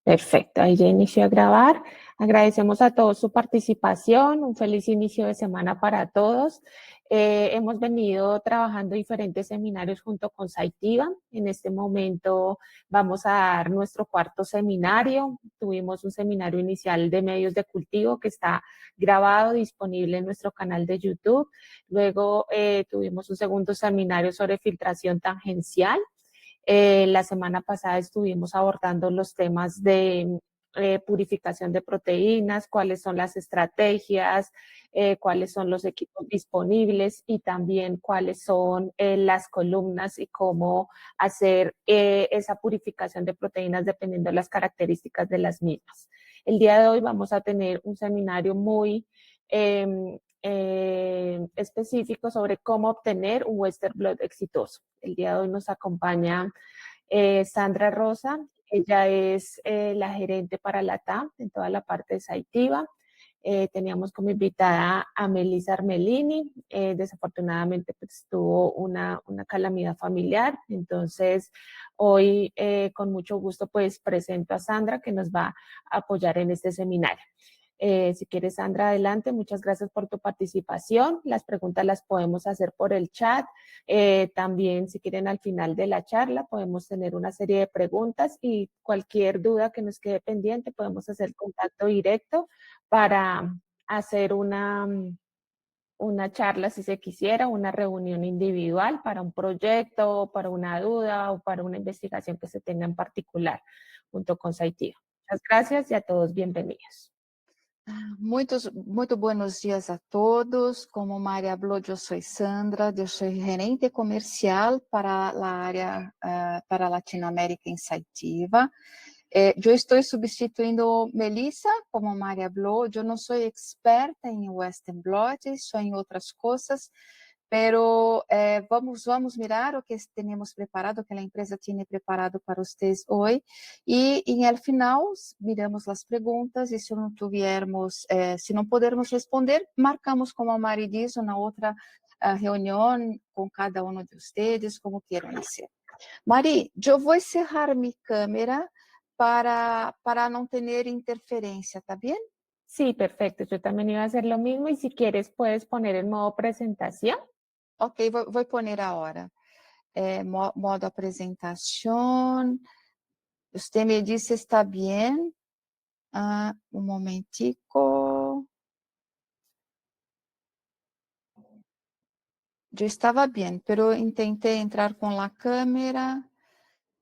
Perfecto, ahí ya inició a grabar. Agradecemos a todos su participación, un feliz inicio de semana para todos. Hemos venido trabajando diferentes seminarios junto con Saitiva. En este momento vamos a dar nuestro cuarto seminario. Tuvimos un seminario inicial de medios de cultivo que está grabado, disponible en nuestro canal de YouTube. Luego tuvimos un segundo seminario sobre filtración tangencial. La semana pasada estuvimos abordando los temas de purificación de proteínas, cuáles son las estrategias, cuáles son los equipos disponibles y también cuáles son las columnas y cómo hacer esa purificación de proteínas dependiendo de las características de las mismas. El día de hoy vamos a tener un seminario muy específico sobre cómo obtener un Western Blot exitoso. El día de hoy nos acompaña Sandra Rosa. Ella es la gerente para la TAM en toda la parte de Saitiva. Teníamos como invitada a Melissa Armelini. Desafortunadamente pues, tuvo una calamidad familiar. Entonces, hoy con mucho gusto pues presento a Sandra que nos va a apoyar en este seminario. Si quieres, Sandra, adelante. Muchas gracias por tu participación. Las preguntas las podemos hacer por el chat. También, si quieren, al final de la charla podemos tener una serie de preguntas y cualquier duda que nos quede pendiente podemos hacer contacto directo para hacer una charla, si se quisiera, una reunión individual para un proyecto, para una duda o para una investigación que se tenga en particular junto con Saitiva. Muchas gracias y a todos bienvenidos. Muito buenos dias a todos. Como Maria falou, eu sou Sandra, eu sou gerente comercial para a área para Latinoamérica em Saitiva. Eu estou substituindo Melissa, como Maria falou. Eu não sou experta em Western Blot, só em outras coisas. Pero vamos mirar o que temos preparado, o que a empresa tem preparado para vocês hoje. E al final, miramos as perguntas e se não tivermos, se não pudermos responder, marcamos, como a Mari diz, uma outra reunião com cada um de vocês, como queiram ser. Mari, eu vou encerrar minha câmera para não ter interferência, ¿tá bien? Sí, perfecto. Yo también iba a hacer lo mismo y si quieres puedes poner en modo presentación. Ok, vou poner agora. Modo apresentação. Você me disse está bem. Um momentico. Eu estava bem, pero tentei entrar com a câmera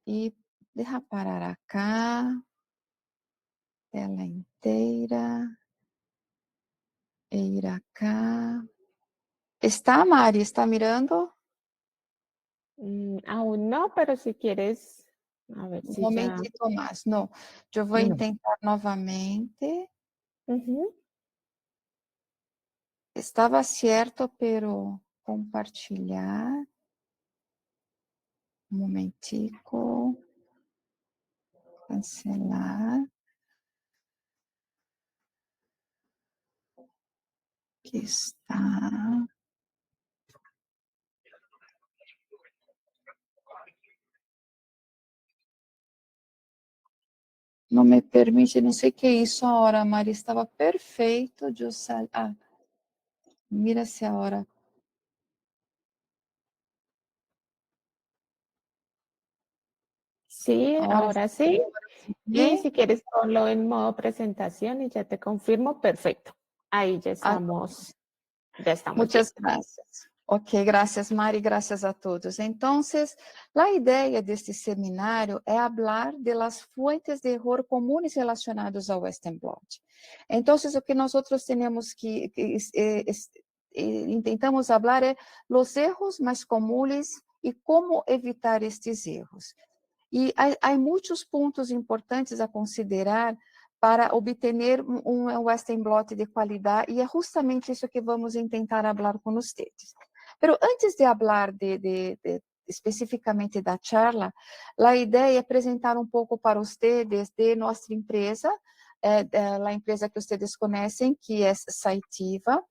e deixa parar acá. Tela inteira. E ir acá. Está, Mari? Está mirando? Aún no, pero si quieres, a ver si ya... momentito mais. Não, eu vou tentar novamente. Estava certo, pero compartilhar. Um momentico. Cancelar. Aqui está. Não me permite, não sei o que é isso a hora, Mari, estava perfeito. Mira-se a hora. Sí, ahora sí. Y si Sí. quieres ponlo en modo presentación y ya te confirmo, perfecto. Ahí ya estamos bien. Muchas gracias. Ok, graças, Mari, graças a todos. Então, a ideia deste seminário é falar das fontes de erro comuns relacionadas ao Western Blot. Então, o que nós temos que tentamos falar é os erros mais comuns e como evitar estes erros. E há muitos pontos importantes a considerar para obter Western Blot de qualidade, e é justamente isso que vamos tentar falar com vocês. Mas antes de falar especificamente da charla, a ideia é apresentar pouco para vocês de nossa empresa, a empresa que vocês conhecem, que é Saitiva.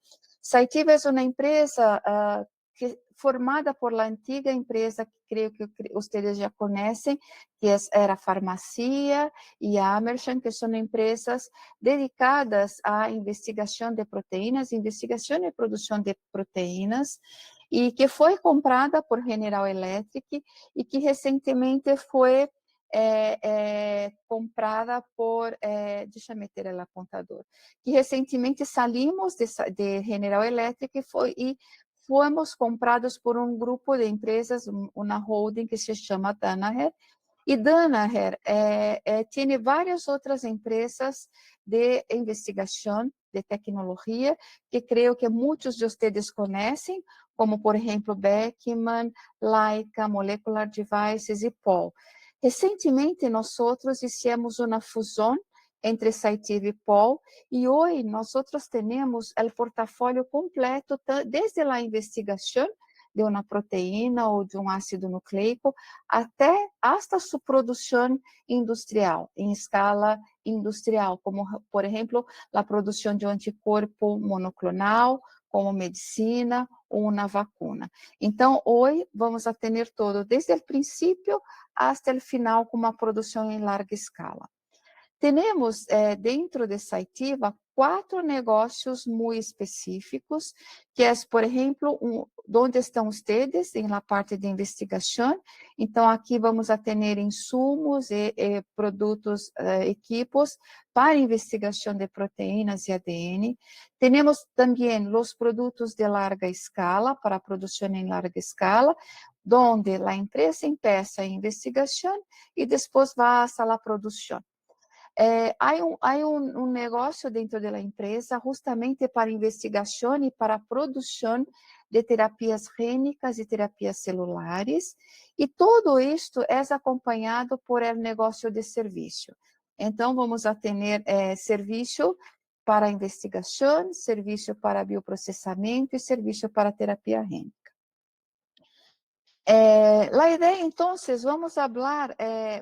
Saitiva é uma empresa formada por la antiga empresa, que creio que vocês já conhecem, que era Farmacia e Amersham, que são empresas dedicadas à investigação de proteínas, investigação e produção de proteínas, e que foi comprada por General Electric e que recentemente foi comprada por, deixa eu meter ela apontador, que recentemente saímos de General Electric e fomos comprados por um grupo de empresas, uma holding que se chama Danaher, e Danaher tem várias outras empresas de investigação, de tecnologia, que creio que muitos de vocês conhecem, como, por exemplo, Beckman, Leica, Molecular Devices e Pol. Recentemente, nós fizemos uma fusão entre Cytiva e Pol, e hoje nós temos o portafólio completo, desde a investigação de uma proteína ou de um ácido nucleico, hasta sua produção industrial, em escala industrial, como, por exemplo, a produção de um anticorpo monoclonal, como medicina ou uma vacuna. Então, hoje vamos a ter todo, desde o princípio até o final, com uma produção em larga escala. Temos dentro de Cytiva 4 negócios muito específicos, que é, por exemplo, onde estão vocês em la parte de investigação. Então, aqui vamos a ter insumos e produtos, equipos para investigação de proteínas e ADN. Temos também os produtos de larga escala, para produção em larga escala, onde a empresa empieza a investigação e depois vai a produção. Há um negócio dentro da empresa justamente para investigação e para produção de terapias gênicas e terapias celulares, e todo isto é acompanhado por el negócio de serviço. Então, vamos a ter serviço para investigação, serviço para bioprocessamento e serviço para terapia gênica. A ideia, então,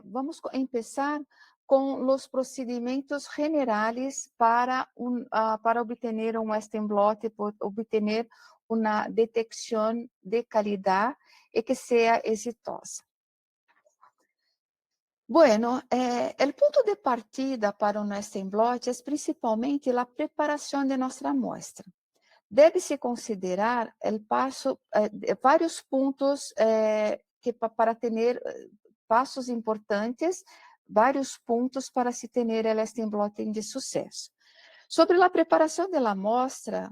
vamos começar com os procedimentos generais para obter um Western blot, para obter uma detecção de qualidade e que seja exitosa. Bueno, o ponto de partida para um Western blot é principalmente a preparação de nossa amostra. Deve-se considerar vários pontos para ter passos importantes, vários pontos para se ter o Western blotting de sucesso. Sobre a preparação da amostra,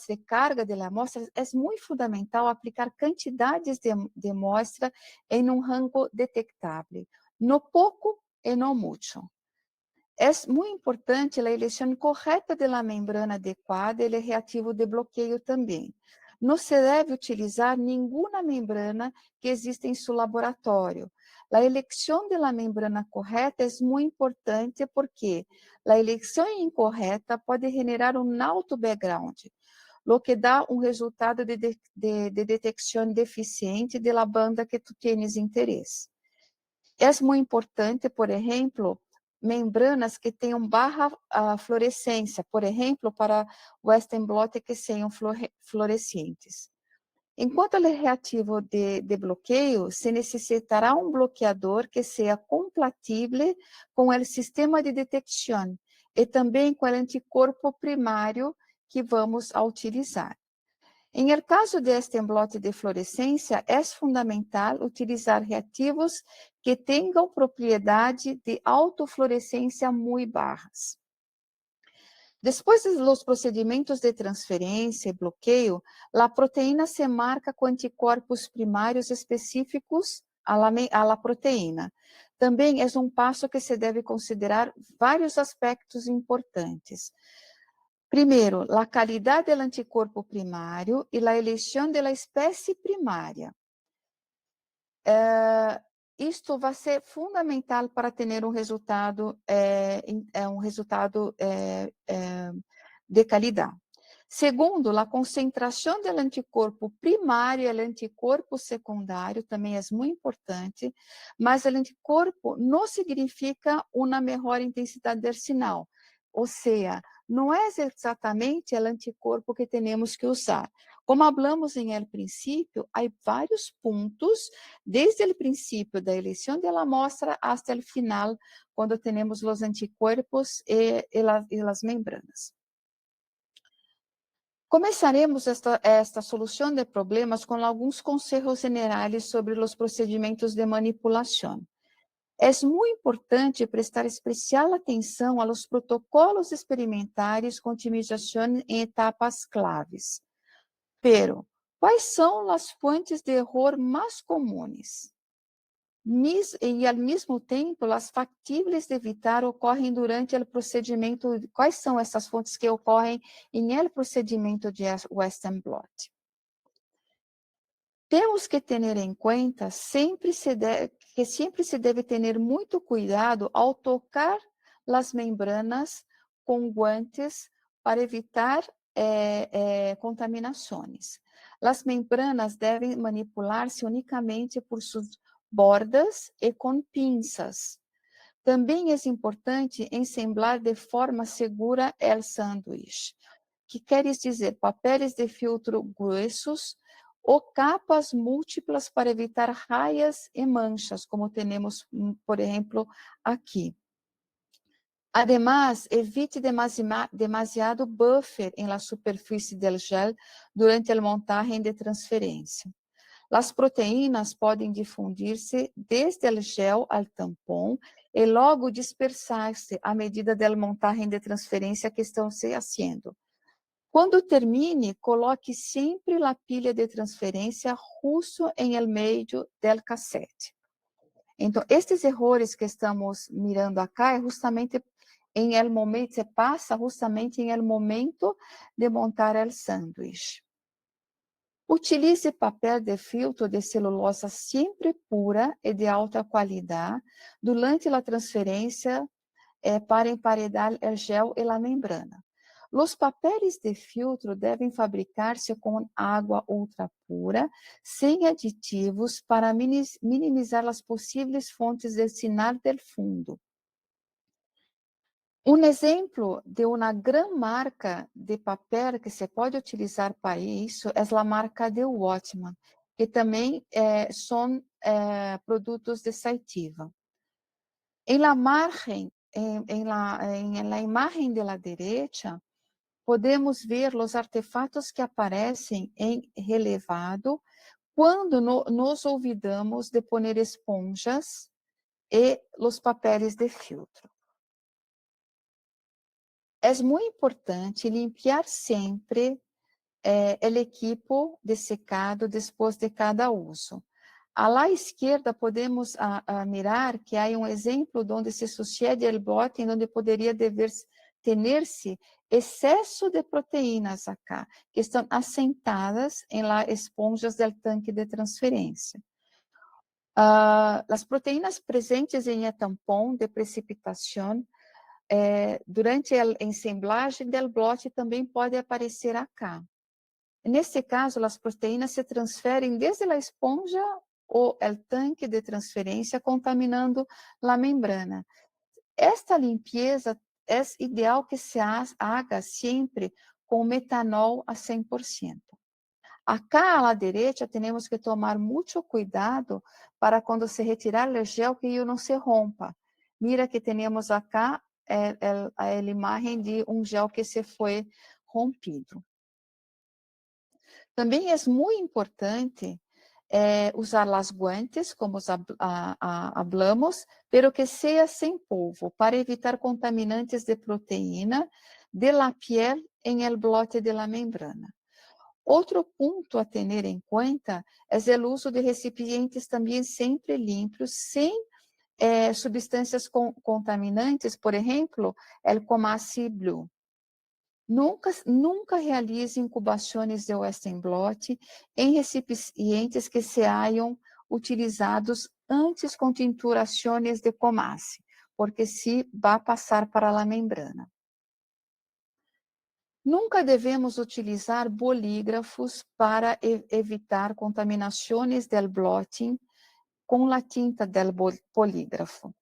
e carga da amostra, é muito fundamental aplicar quantidades de amostra em um rango detectável, no pouco e no muito. É muito importante a eleição correta da membrana adequada e o reativo de bloqueio também. Não se deve utilizar nenhuma membrana que exista em seu laboratório. A eleição da membrana correta é muito importante porque a eleição incorreta pode generar um alto background, o que dá um resultado de detecção deficiente da banda que tu tens interesse. É muito importante, por exemplo, membranas que tenham baixa fluorescência, por exemplo, para Western blot que sejam fluorescentes. Enquanto ao reativo de bloqueio, se necessitará um bloqueador que seja compatível com o sistema de detecção e também com o anticorpo primário que vamos a utilizar. Em el caso de Western blot de fluorescência, é fundamental utilizar reativos que tenham propriedade de autofluorescência muito baixas. Depois dos procedimentos de transferência e bloqueio, a proteína se marca com anticorpos primários específicos à proteína. Também é um passo que se deve considerar vários aspectos importantes. Primeiro, a qualidade do anticorpo primário e a eleição da espécie primária. Isto vai ser fundamental para ter um resultado de qualidade. Segundo, a concentração do anticorpo primário e do anticorpo secundário também é muito importante, mas o anticorpo não significa uma melhor intensidade do sinal, ou seja, não é exatamente o anticorpo que temos que usar. Como hablamos em el princípio, há vários pontos, desde o princípio da eleição da amostra hasta o final, quando temos os anticuerpos e as membranas. Começaremos esta solução de problemas com alguns conselhos generais sobre os procedimentos de manipulação. É muito importante prestar especial atenção aos protocolos experimentais com otimização em etapas claves. Pero, quais são as fontes de erro mais comuns? E, ao mesmo tempo, as factíveis de evitar ocorrem durante o procedimento. Quais são essas fontes que ocorrem em el procedimento de Western blot? Temos que ter em conta que sempre se deve ter muito cuidado ao tocar as membranas com guantes para evitar contaminações. As membranas devem manipular-se unicamente por suas bordas e com pinças. Também é importante ensamblar de forma segura o sanduíche, que quer dizer papéis de filtro grossos ou capas múltiplas para evitar raias e manchas, como temos, por exemplo, aqui. Además, evite demasiado buffer em la superfície del gel durante a montagem de transferência. As proteínas podem difundir-se desde o gel ao tampão e logo dispersar-se à medida da montagem de transferência que estão se haciendo. Quando termine, coloque sempre a pilha de transferência justo em el meio del cassete. Então, estes erros que estamos mirando acá é justamente em el momento, se passa justamente em el momento de montar el sanduíche. Utilize papel de filtro de celulosa sempre pura e de alta qualidade durante a transferência para emparedar o gel e a membrana. Os papéis de filtro devem fabricar-se com água ultra pura, sem aditivos, para minimizar as possíveis fontes de sinal del fundo. Um exemplo de uma grande marca de papel que se pode utilizar para isso é a marca de Watchman, que também são produtos de Saitiva. Em la imagem de la derecha, podemos ver os artefatos que aparecem em relevado quando nos olvidamos de poner esponjas e os papéis de filtro. É muito importante limpar sempre o equipo de secado depois de cada uso. À la esquerda, podemos mirar que há um exemplo onde se sucede o bote, onde poderia ter-se excesso de proteínas acá, que estão assentadas em las esponjas do tanque de transferência. As proteínas presentes em tampão de precipitação durante a ensamblagem do blote também pode aparecer acá. Nesse caso, as proteínas se transferem desde a esponja ou o tanque de transferência, contaminando a membrana. Esta limpeza é ideal que se haga sempre com metanol a 100%. Acá à direita, temos que tomar muito cuidado para quando se retirar o gel que não se rompa. Mira que temos acá a imagem de um gel que se foi rompido. Também é muito importante usar as guantes, como hablamos, pero que seja sem polvo, para evitar contaminantes de proteína de la piel em el blote de la membrana. Outro ponto a ter em conta é o uso de recipientes também sempre limpos, sem substâncias contaminantes, por exemplo, o Comasi Blue. Nunca realize incubações de Western blot em recipientes que se hajam utilizados antes com tinturações de Comasi, porque se vai passar para a membrana. Nunca devemos utilizar bolígrafos para evitar contaminações del blotting com a tinta del bolígrafo.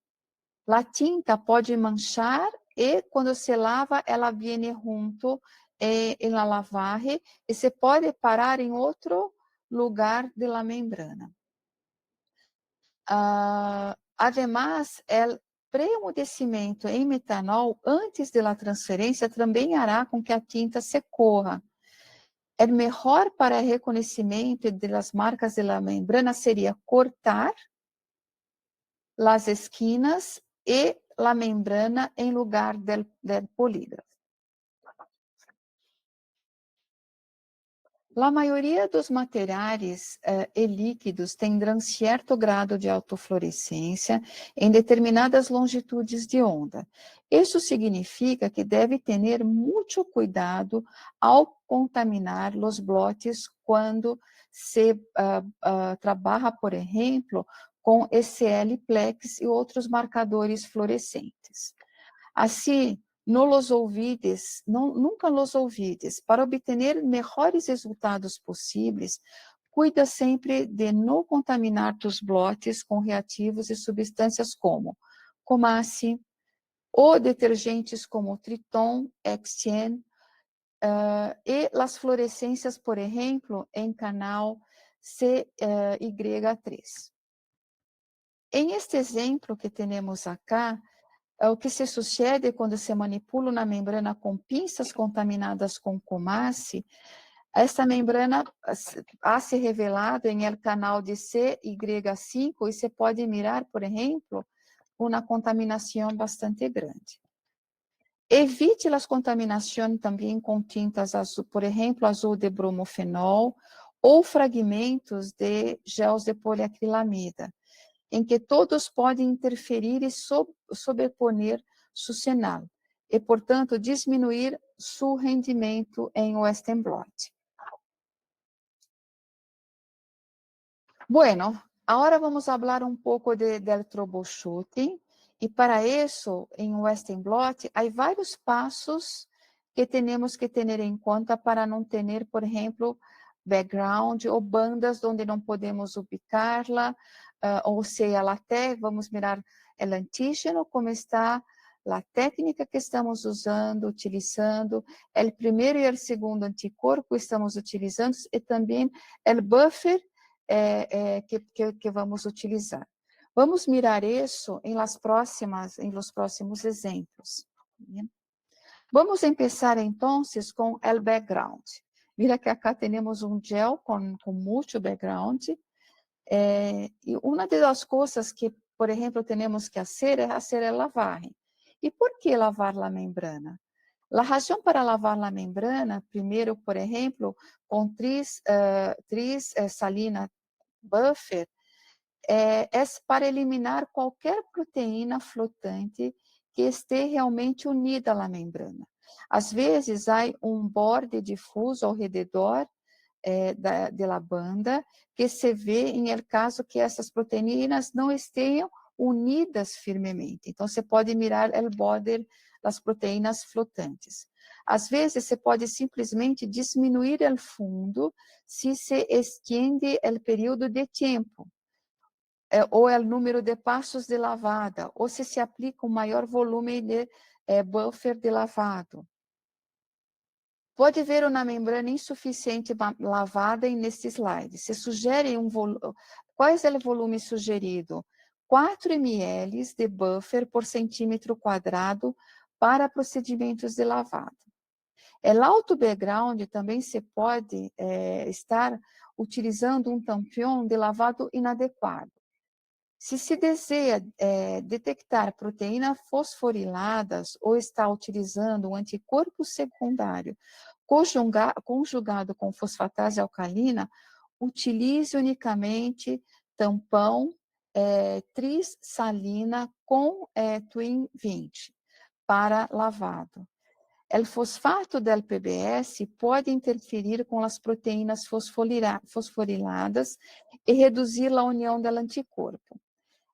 A tinta pode manchar e, quando se lava, ela vem junto en la lavaje y se puede parar en otro lugar de la membrana. Además, el pré-umedecimento em metanol antes da transferência também hará com que a tinta se corra. O melhor para reconhecimento das marcas da membrana seria cortar as esquinas e a membrana em lugar del polígrafo. A maioria dos materiais e líquidos tendrão certo grado de autofluorescência em determinadas longitudes de onda. Isso significa que deve ter muito cuidado ao contaminar os blotes quando se trabalha, por exemplo, com ECL Plex e outros marcadores fluorescentes. Assim, nunca los olvides. Para obter melhores resultados possíveis, cuida sempre de não contaminar tus blotes com reativos e substâncias como Comace, ou detergentes como Triton, Extien, e as fluorescências, por exemplo, em canal CY3. Em este exemplo que temos acá, o que se sucede quando se manipula uma membrana com pinças contaminadas com comace, essa membrana ha se revelado em el canal de CY5 e se pode mirar, por exemplo, uma contaminação bastante grande. Evite as contaminações também com tintas azul, por exemplo, azul de bromofenol ou fragmentos de gels de poliacrilamida, em que todos podem interferir e sobreponer seu sinal, e, portanto, diminuir seu rendimento em Western blot. Bueno, agora vamos falar pouco del troubleshooting, e para isso, em Western blot, há vários passos que temos que ter em conta para não ter, por exemplo, background ou bandas onde não podemos ubicar-la, ou seja, até vamos mirar o antígeno, como está a técnica que estamos utilizando, o primeiro e o segundo anticorpo que estamos utilizando, e também o buffer que vamos utilizar. Vamos mirar isso em los próximos exemplos. Vamos começar, então, com o background. Mira que acá temos gel com muito background. E uma das coisas que, por exemplo, temos que fazer é lavar. E por que lavar a membrana? A razão para lavar a membrana, primeiro, por exemplo, com tris salina buffer, é para eliminar qualquer proteína flotante que esteja realmente unida à membrana. Às vezes, há borde difuso ao redor da banda, que se vê em el caso que essas proteínas não estejam unidas firmemente. Então, você pode mirar o border das proteínas flotantes. Às vezes, você pode simplesmente diminuir o fundo se se estende o período de tempo, ou o número de passos de lavada, ou se aplica maior volume de buffer de lavado. Pode ver uma membrana insuficiente lavada neste slide. Se sugere qual é o volume sugerido? 4 ml de buffer por centímetro quadrado para procedimentos de lavado. O alto background também se pode estar utilizando tampão de lavado inadequado. Se se deseja detectar proteínas fosforiladas ou está utilizando anticorpo secundário conjugado com fosfatase alcalina, utilize unicamente tampão trisalina com Twin 20 para lavado. O fosfato del PBS pode interferir com as proteínas fosforiladas e reduzir a união do anticorpo.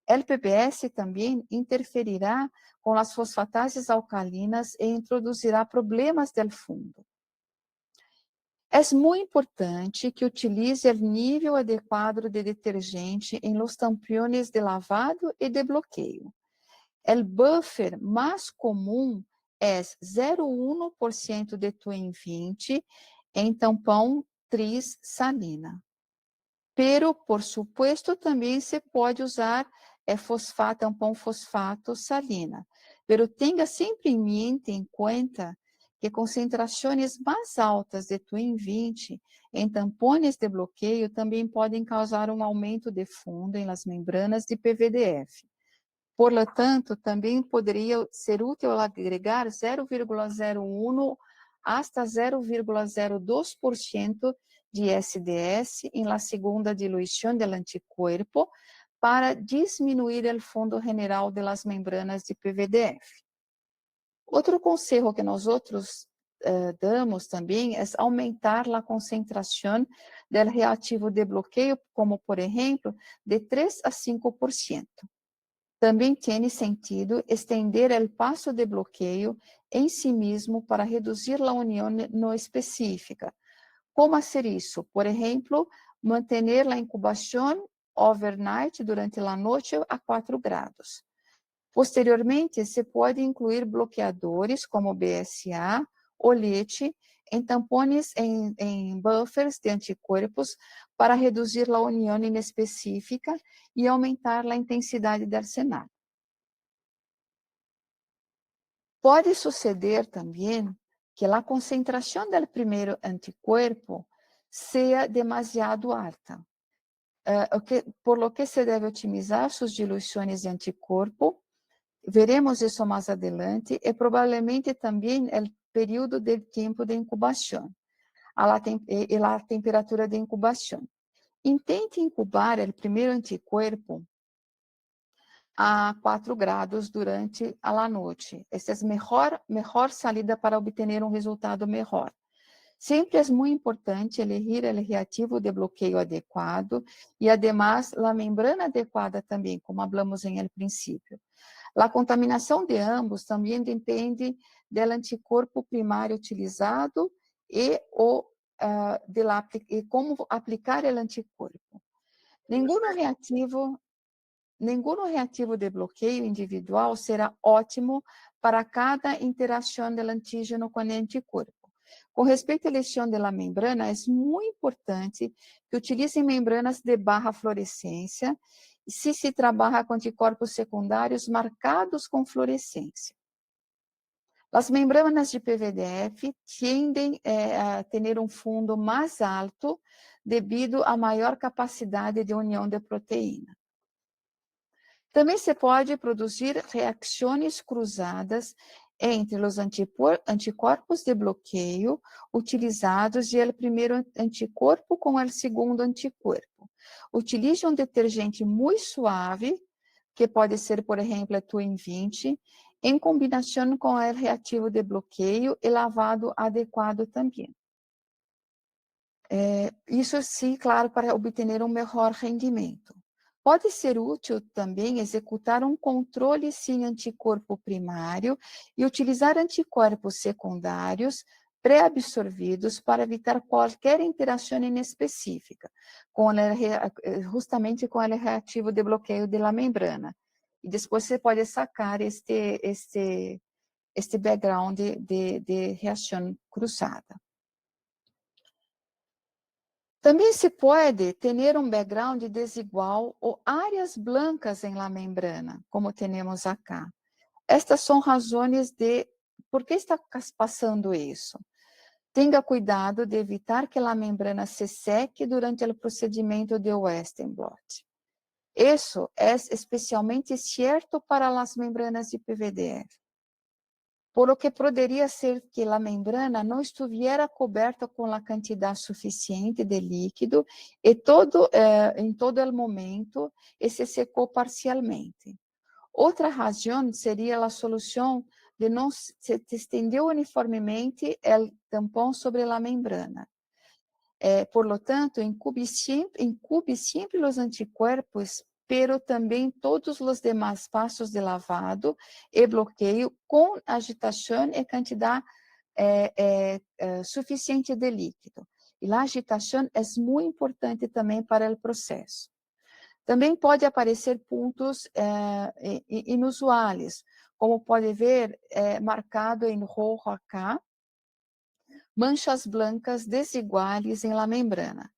O PBS também interferirá com as fosfatases alcalinas e introduzirá problemas del fundo. É muito importante que utilize o nível adequado de detergente em los tampões de lavado e de bloqueio. O buffer mais comum é 0,1% de Twin 20 em tampão tris salina. Pero, por supuesto, também se pode usar tampão fosfato salina. Pero tenha sempre em conta que concentrações mais altas de Twin 20 em tampões de bloqueio também podem causar um aumento de fundo em las membranas de PVDF. Por lo tanto, também poderia ser útil agregar 0,01 hasta 0,02% de SDS em la segunda diluição do anticuerpo para diminuir o fundo general de las membranas de PVDF. Outro conselho que nós damos também é aumentar a concentração do reativo de bloqueio, como, por exemplo, de 3 a 5%. Também tem sentido estender o passo de bloqueio em si mesmo para reduzir a união não específica. Como fazer isso? Por exemplo, manter a incubação overnight durante a noite a 4 graus. Posteriormente, se pode incluir bloqueadores como BSA ou leite em tampões em buffers de anticorpos para reduzir a união inespecífica e aumentar a intensidade do arsenal. Pode suceder também que a concentração do primeiro anticorpo seja demasiado alta, por lo que se deve otimizar suas diluições de anticorpo. Veremos isso mais adelante e provavelmente também o período de tempo de incubação e a temperatura de incubação. Intente incubar o primeiro anticorpo a 4 graus durante a noite. Esta é a melhor salida para obter um resultado melhor. Sempre é muito importante elegir o reativo de bloqueio adequado e, además, a membrana adequada também, como falamos em el princípio. A contaminação de ambos também depende do anticorpo primário utilizado e como aplicar o anticorpo. Nenhum reativo de bloqueio individual será ótimo para cada interação do antígeno com o anticorpo. Com respeito à eleição da membrana, é muito importante que utilizem membranas de baixa fluorescência se se trabalha com anticorpos secundários marcados com fluorescência. As membranas de PVDF tendem a ter um fundo mais alto devido à maior capacidade de união de proteína. Também se pode produzir reações cruzadas entre os anticorpos de bloqueio utilizados e o primeiro anticorpo com o segundo anticorpo. Utilize um detergente muito suave, que pode ser, por exemplo, a Twin 20, em combinação com o reativo de bloqueio e lavado adequado também. Isso sim, claro, para obter um melhor rendimento. Pode ser útil também executar um controle sem anticorpo primário e utilizar anticorpos secundários pré-absorvidos para evitar qualquer interação inespecífica, justamente com o reativo de bloqueio da membrana. E depois você pode sacar este background de reação cruzada. Também se pode ter um background desigual ou áreas blancas em la membrana, como temos acá. Estas são razões de por que está passando isso. Tenha cuidado de evitar que a membrana se seque durante o procedimento de Western blot. Isso é especialmente certo para as membranas de PVDF, por lo que poderia ser que a membrana não estivesse coberta com a quantidade suficiente de líquido e em todo o momento e se secou parcialmente. Outra razão seria a solução de não se estender uniformemente o tampão sobre a membrana. Por lo tanto, incube sempre os anticorpos, pero também todos os demais passos de lavado e bloqueio com agitação e quantidade suficiente de líquido. E a agitação é muito importante também para o processo. Também pode aparecer pontos inusuais, como pode ver, marcado em rojo acá, manchas blancas desiguales en la membrana.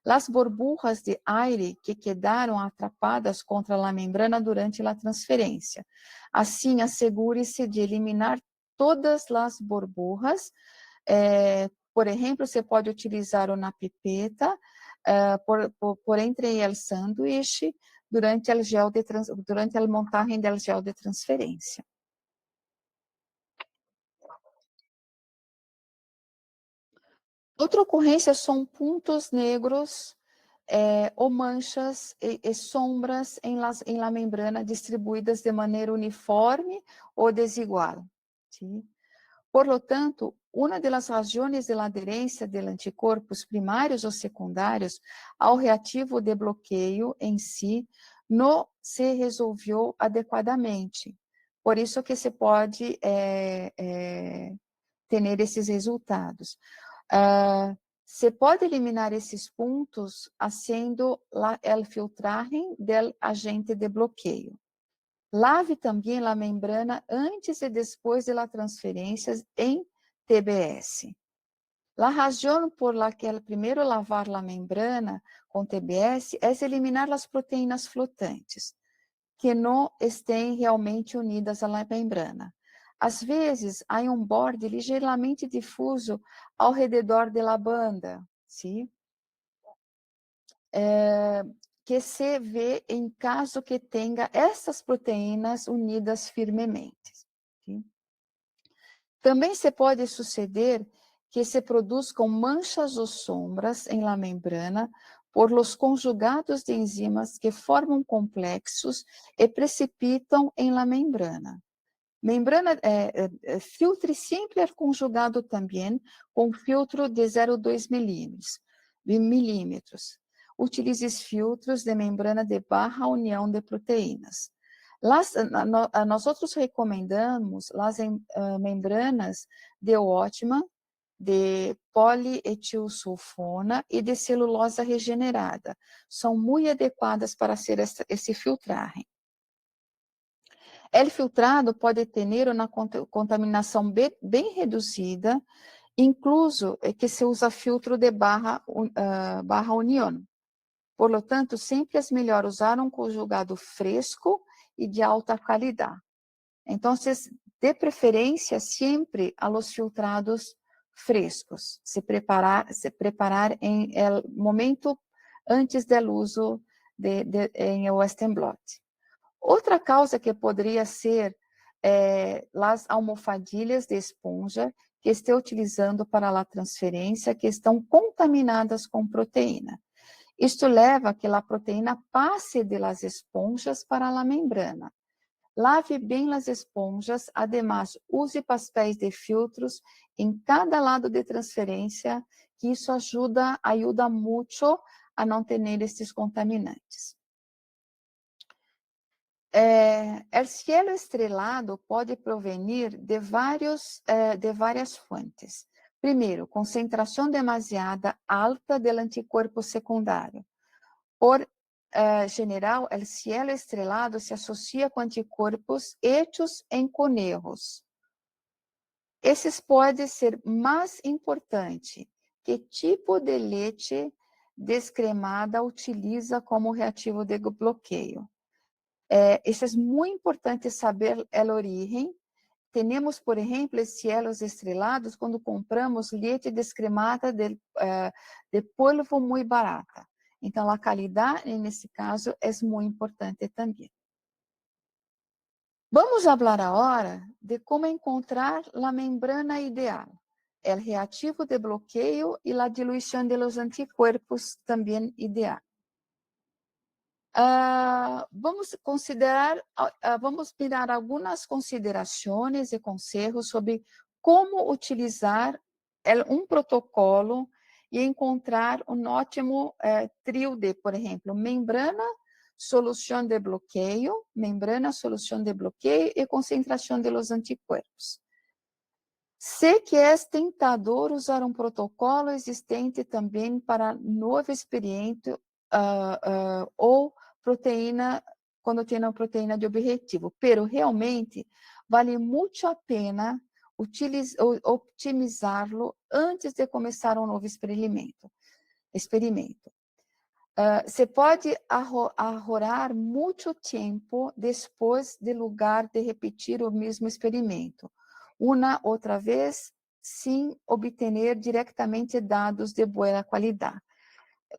Las burbujas de aire que quedaram atrapadas contra a membrana durante a transferência. Assim, assegure-se de eliminar todas as burbujas. Por exemplo, você pode utilizar uma pipeta por entre o sanduíche durante a montagem do gel de transferência. Outra ocorrência são pontos negros ou manchas e sombras em la membrana distribuídas de maneira uniforme ou desigual. ¿Sí? Por lo tanto, uma das razões de la aderência de anticorpos primários ou secundários ao reativo de bloqueio em si não se resolveu adequadamente. Por isso que se pode ter esses resultados. Se pode eliminar esses pontos haciendo el filtragem del agente de bloqueio. Lave também a membrana antes e depois da transferência em TBS. A razão por la que primeiro lavar a membrana com TBS é eliminar as proteínas flotantes, que não estão realmente unidas à membrana. Às vezes, há borde ligeiramente difuso ao redor da banda, ¿sí? Que se vê em caso que tenha essas proteínas unidas firmemente. ¿Sí? Também se pode suceder que se produzam manchas ou sombras em la membrana por los conjugados de enzimas que formam complexos e precipitam em la membrana. Filtre sempre o conjugado também com filtro de 0,2 milímetros. Utilize filtros de membrana de baixa união de proteínas. Nós recomendamos as membranas de Ottman, de polietilsulfona e de celulose regenerada. São muito adequadas para ser esse filtragem. O filtrado pode ter uma contaminação bem reduzida, incluso que se usa filtro de baixa união. Por lo tanto, sempre é melhor usar conjugado fresco e de alta qualidade. Então, de preferência, sempre a los filtrados frescos. Se preparar em momento antes do uso em Western blot. Outra causa que poderia ser as almofadilhas de esponja que estou utilizando para a transferência, que estão contaminadas com proteína. Isto leva a que a proteína passe de las esponjas para a membrana. Lave bem as esponjas, además, use papéis de filtros em cada lado de transferência, que isso ajuda muito a não ter esses contaminantes. O cielo estrelado pode provenir de várias fontes. Primeiro, concentração demasiada alta do anticorpo secundário. Por general, o cielo estrelado se associa com anticorpos hechos em conejos. Esses podem ser mais importante. Que tipo de leite descremada utiliza como reativo de bloqueio? Isso é muito importante saber a origem. Temos, por exemplo, cielos estrelados quando compramos leite descremada de polvo muito barata. Então, a qualidade, nesse caso, é muito importante também. Vamos falar agora de como encontrar a membrana ideal, o reativo de bloqueio e a diluição de los anticuerpos também ideal. Vamos mirar algumas considerações e conselhos sobre como utilizar protocolo e encontrar ótimo trio de, por exemplo, membrana, solução de bloqueio e concentração de los anticuerpos. Sei que é tentador usar protocolo existente também para novo experiente ou proteína, quando tem uma proteína de objetivo, pero realmente vale muito a pena otimizá-lo antes de começar um novo experimento. Se pode ahorrar muito tempo depois de lugar de repetir o mesmo experimento, uma outra vez, sem obter diretamente dados de boa qualidade.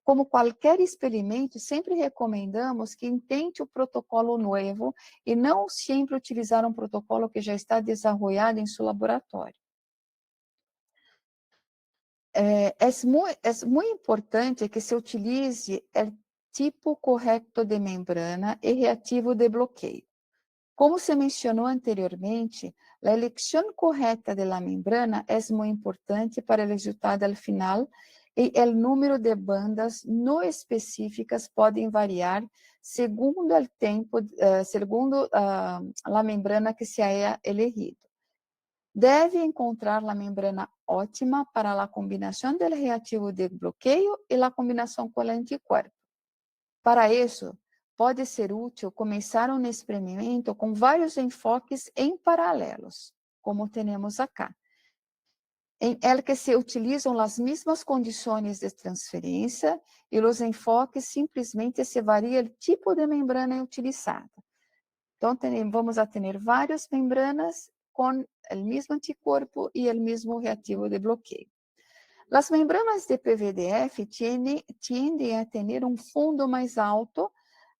Como qualquer experimento, sempre recomendamos que intente o protocolo novo e não sempre utilizar um protocolo que já está desenvolvido em seu laboratório. É muito importante que se utilize o tipo correto de membrana e reativo de bloqueio. Como se mencionou anteriormente, a eleição correta da membrana é muito importante para o resultado al final e o número de bandas não específicas podem variar segundo o tempo, segundo a membrana que se haya elegido. Deve encontrar a membrana ótima para a combinação do reativo de bloqueio e a combinação com o anticorpo. Para isso, pode ser útil começar um experimento com vários enfoques em paralelos, como temos acá, em el que se utilizam as mesmas condições de transferência e os enfoques simplesmente se varia o tipo de membrana utilizada. Então, vamos a ter várias membranas com o mesmo anticorpo e o mesmo reativo de bloqueio. As membranas de PVDF tendem a ter um fundo mais alto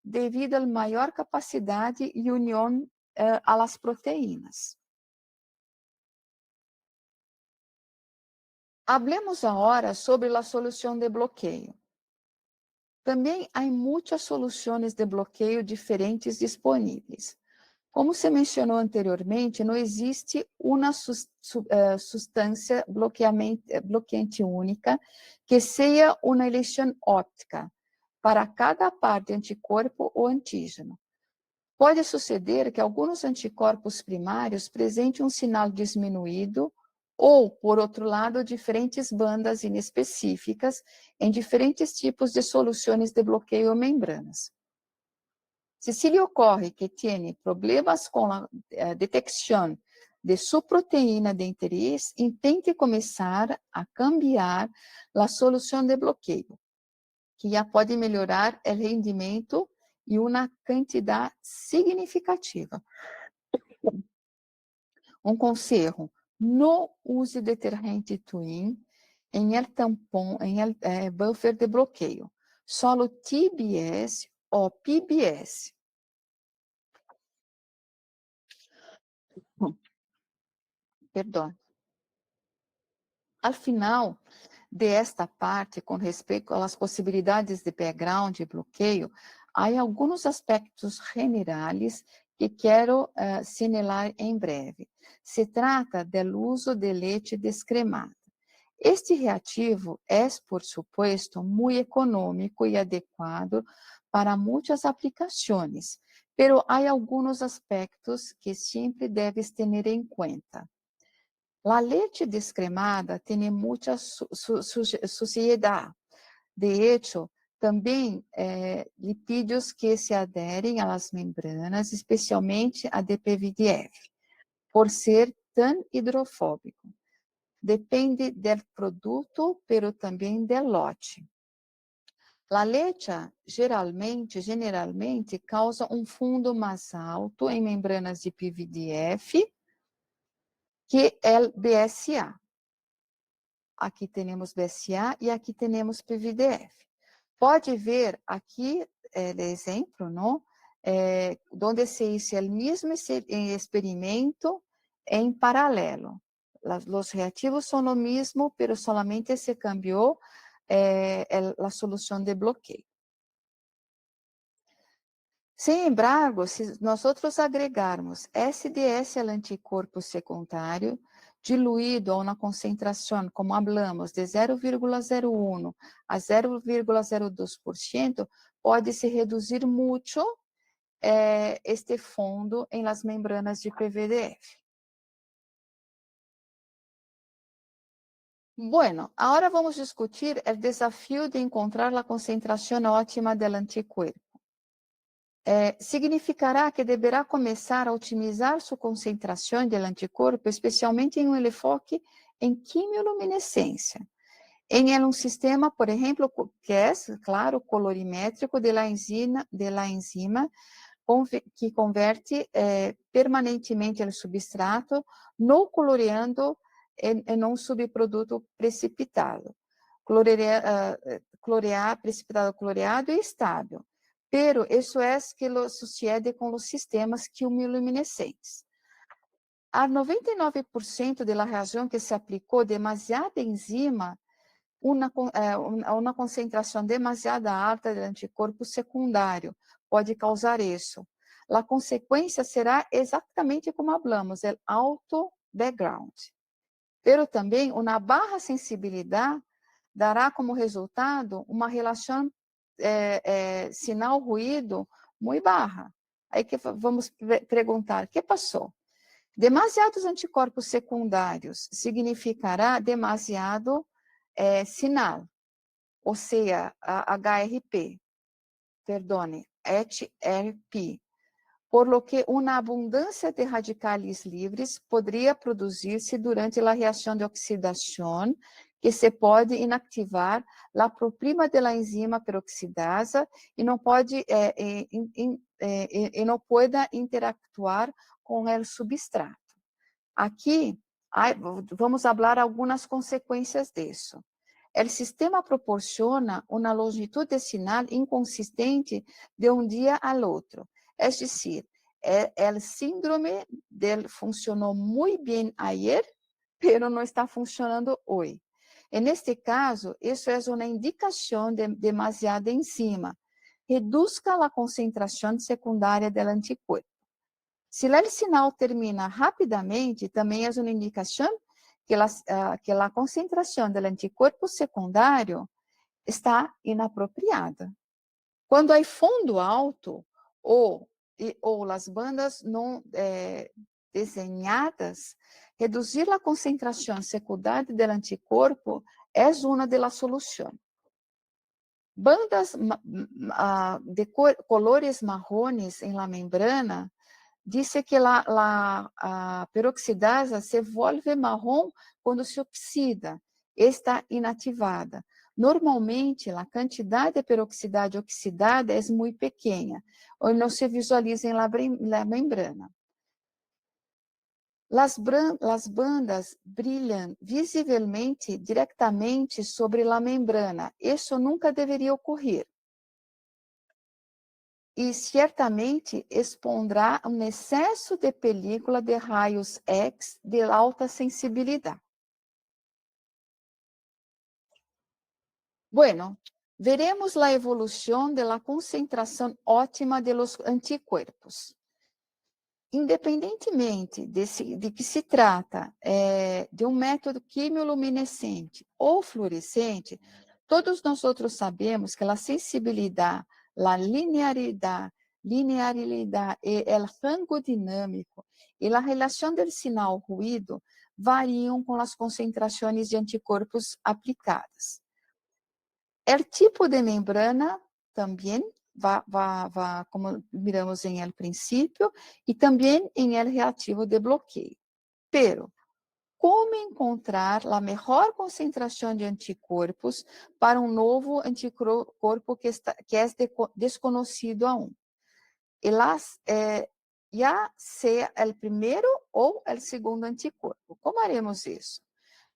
devido à maior capacidade e união a las proteínas. Hablemos agora sobre a solução de bloqueio. Também há muitas soluções de bloqueio diferentes disponíveis. Como se mencionou anteriormente, não existe uma substância bloqueante única que seja uma eleição óptica para cada parte anticorpo ou antígeno. Pode suceder que alguns anticorpos primários apresentem um sinal diminuído ou, por outro lado, diferentes bandas inespecíficas em diferentes tipos de soluções de bloqueio ou membranas. Se lhe ocorre que tem problemas com a detecção de sua proteína de interesse, intente começar a cambiar a solução de bloqueio, que já pode melhorar o rendimento e uma quantidade significativa. Um conselho: não use detergente Twin em el tampão, em el buffer de bloqueio, solo TBS ou PBS. Perdão. Al final desta parte, com respeito às possibilidades de background e bloqueio, há alguns aspectos generais que quero sinalar em breve. Se trata do uso de leite descremada. Este reativo é, por supuesto, muito econômico e adequado para muitas aplicações, pero há alguns aspectos que sempre deves ter em conta. A leite descremada tem muita suciedade. De hecho, também lipídios que se aderem às membranas, especialmente a de PVDF, por ser tão hidrofóbico. Depende do produto, pero também do lote. A leite generalmente causa um fundo mais alto em membranas de PVDF que o BSA. Aqui temos BSA e aqui temos PVDF. Pode ver aqui o exemplo, não? Onde se hizo o mesmo experimento em paralelo. Os reativos são o mesmo, pero solamente se cambiou a solução de bloqueio. Sem embargo, se nós agregarmos SDS ao anticorpo secundário, diluído a uma concentração, como hablamos, de 0,01 a 0,02%, pode-se reduzir muito este fundo em las membranas de PVDF. Bueno, agora vamos discutir o desafio de encontrar a concentração ótima do anticorpo. significará que deverá começar a otimizar sua concentração de anticorpo, especialmente em um enfoque em quimioluminescência. Em um sistema, por exemplo, que é, claro, colorimétrico de la enzima que converte permanentemente o substrato, não coloreando em um subproduto precipitado. Precipitado coloreado e estável. Pero isso é que sucede com os sistemas quimioluminescentes. A 99% da reação que se aplicou demasiada enzima, uma concentração demasiado alta de anticorpo secundário pode causar isso. A consequência será exatamente como falamos, o alto background. Pero também uma baixa sensibilidade dará como resultado uma relação sinal-ruído muito baixa. Aí que vamos perguntar, o que passou? Demasiados anticorpos secundários significará demasiado sinal, ou seja, HRP, perdone, HRP, por lo que uma abundância de radicais livres poderia produzir-se durante a reação de oxidação, que se pode inactivar a proprima da enzima peroxidasa e não pode não pueda interactuar com o substrato. Aqui vamos falar algumas consequências disso. O sistema proporciona uma longitude de sinal inconsistente de um dia ao outro. É decir, o síndrome funcionou muito bem ayer, pero não está funcionando hoje. Neste caso, isso é uma indicação de demasiada enzima. Reduzca a concentração secundária do anticorpo. Se o sinal termina rapidamente, também é uma indicação que a concentração do anticorpo secundário está inapropriada. Quando há fundo alto ou as bandas não desenhadas, reduzir a concentração secundária do anticorpo é uma das soluções. Bandas de colores marrones em la membrana dice que a peroxidasa se volve marrom quando se oxida, está inativada. Normalmente, a quantidade de peroxidade oxidada é muito pequena, ou não se visualiza em la membrana. As bandas brilham visivelmente diretamente sobre a membrana. Isso nunca deveria ocorrer. E certamente expondrá um excesso de película de raios X de alta sensibilidade. Bueno, veremos a evolução da concentração ótima de los anticuerpos. Independentemente de que se trata de um método quimioluminescente ou fluorescente, todos nós outros sabemos que a sensibilidade, a linearidade e o rango dinâmico e a relação do sinal-ruído variam com as concentrações de anticorpos aplicadas. O tipo de membrana também como miramos em el princípio, e também em el reativo de bloqueio. Pero, como encontrar a melhor concentração de anticorpos para um novo anticorpo que é desconhecido aún? Já seja o primeiro ou o segundo anticorpo. Como haremos isso?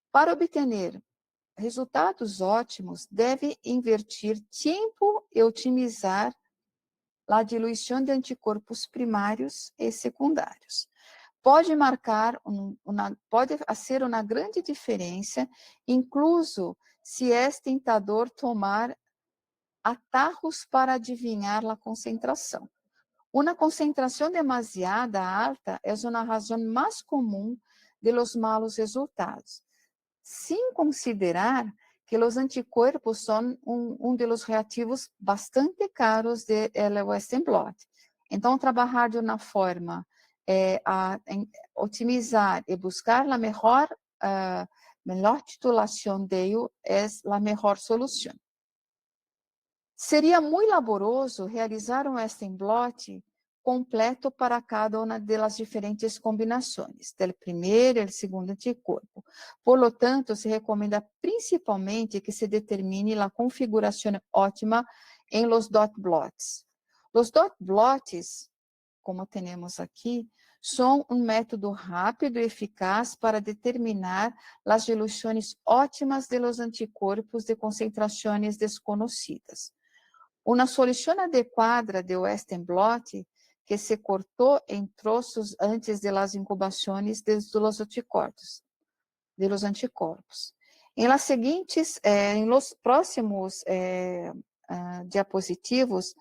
Para obter resultados ótimos, deve invertir tempo e otimizar a diluição de anticorpos primários e secundários. Pode ser uma grande diferença, incluso se é tentador tomar atajos para adivinhar a concentração. Uma concentração demasiada alta é uma razão mais comum de los malos resultados, sem considerar que os anticorpos são dos reativos bastante caros de Western blot. Então, trabalhar de uma forma otimizar e buscar a melhor titulação dele é a melhor solução. Seria muito laboroso realizar um Western blot completo para cada uma das diferentes combinações, del primeiro e el segundo anticorpo. Por lo tanto, se recomenda principalmente que se determine a configuração ótima em los dot blots. Los dot blots, como temos aqui, são um método rápido e eficaz para determinar as diluições ótimas de los anticorpos de concentrações desconhecidas. Uma solução adequada de Western blot que se cortou em troços antes de las incubações de los anticorpos. Em los próximos diapositivos,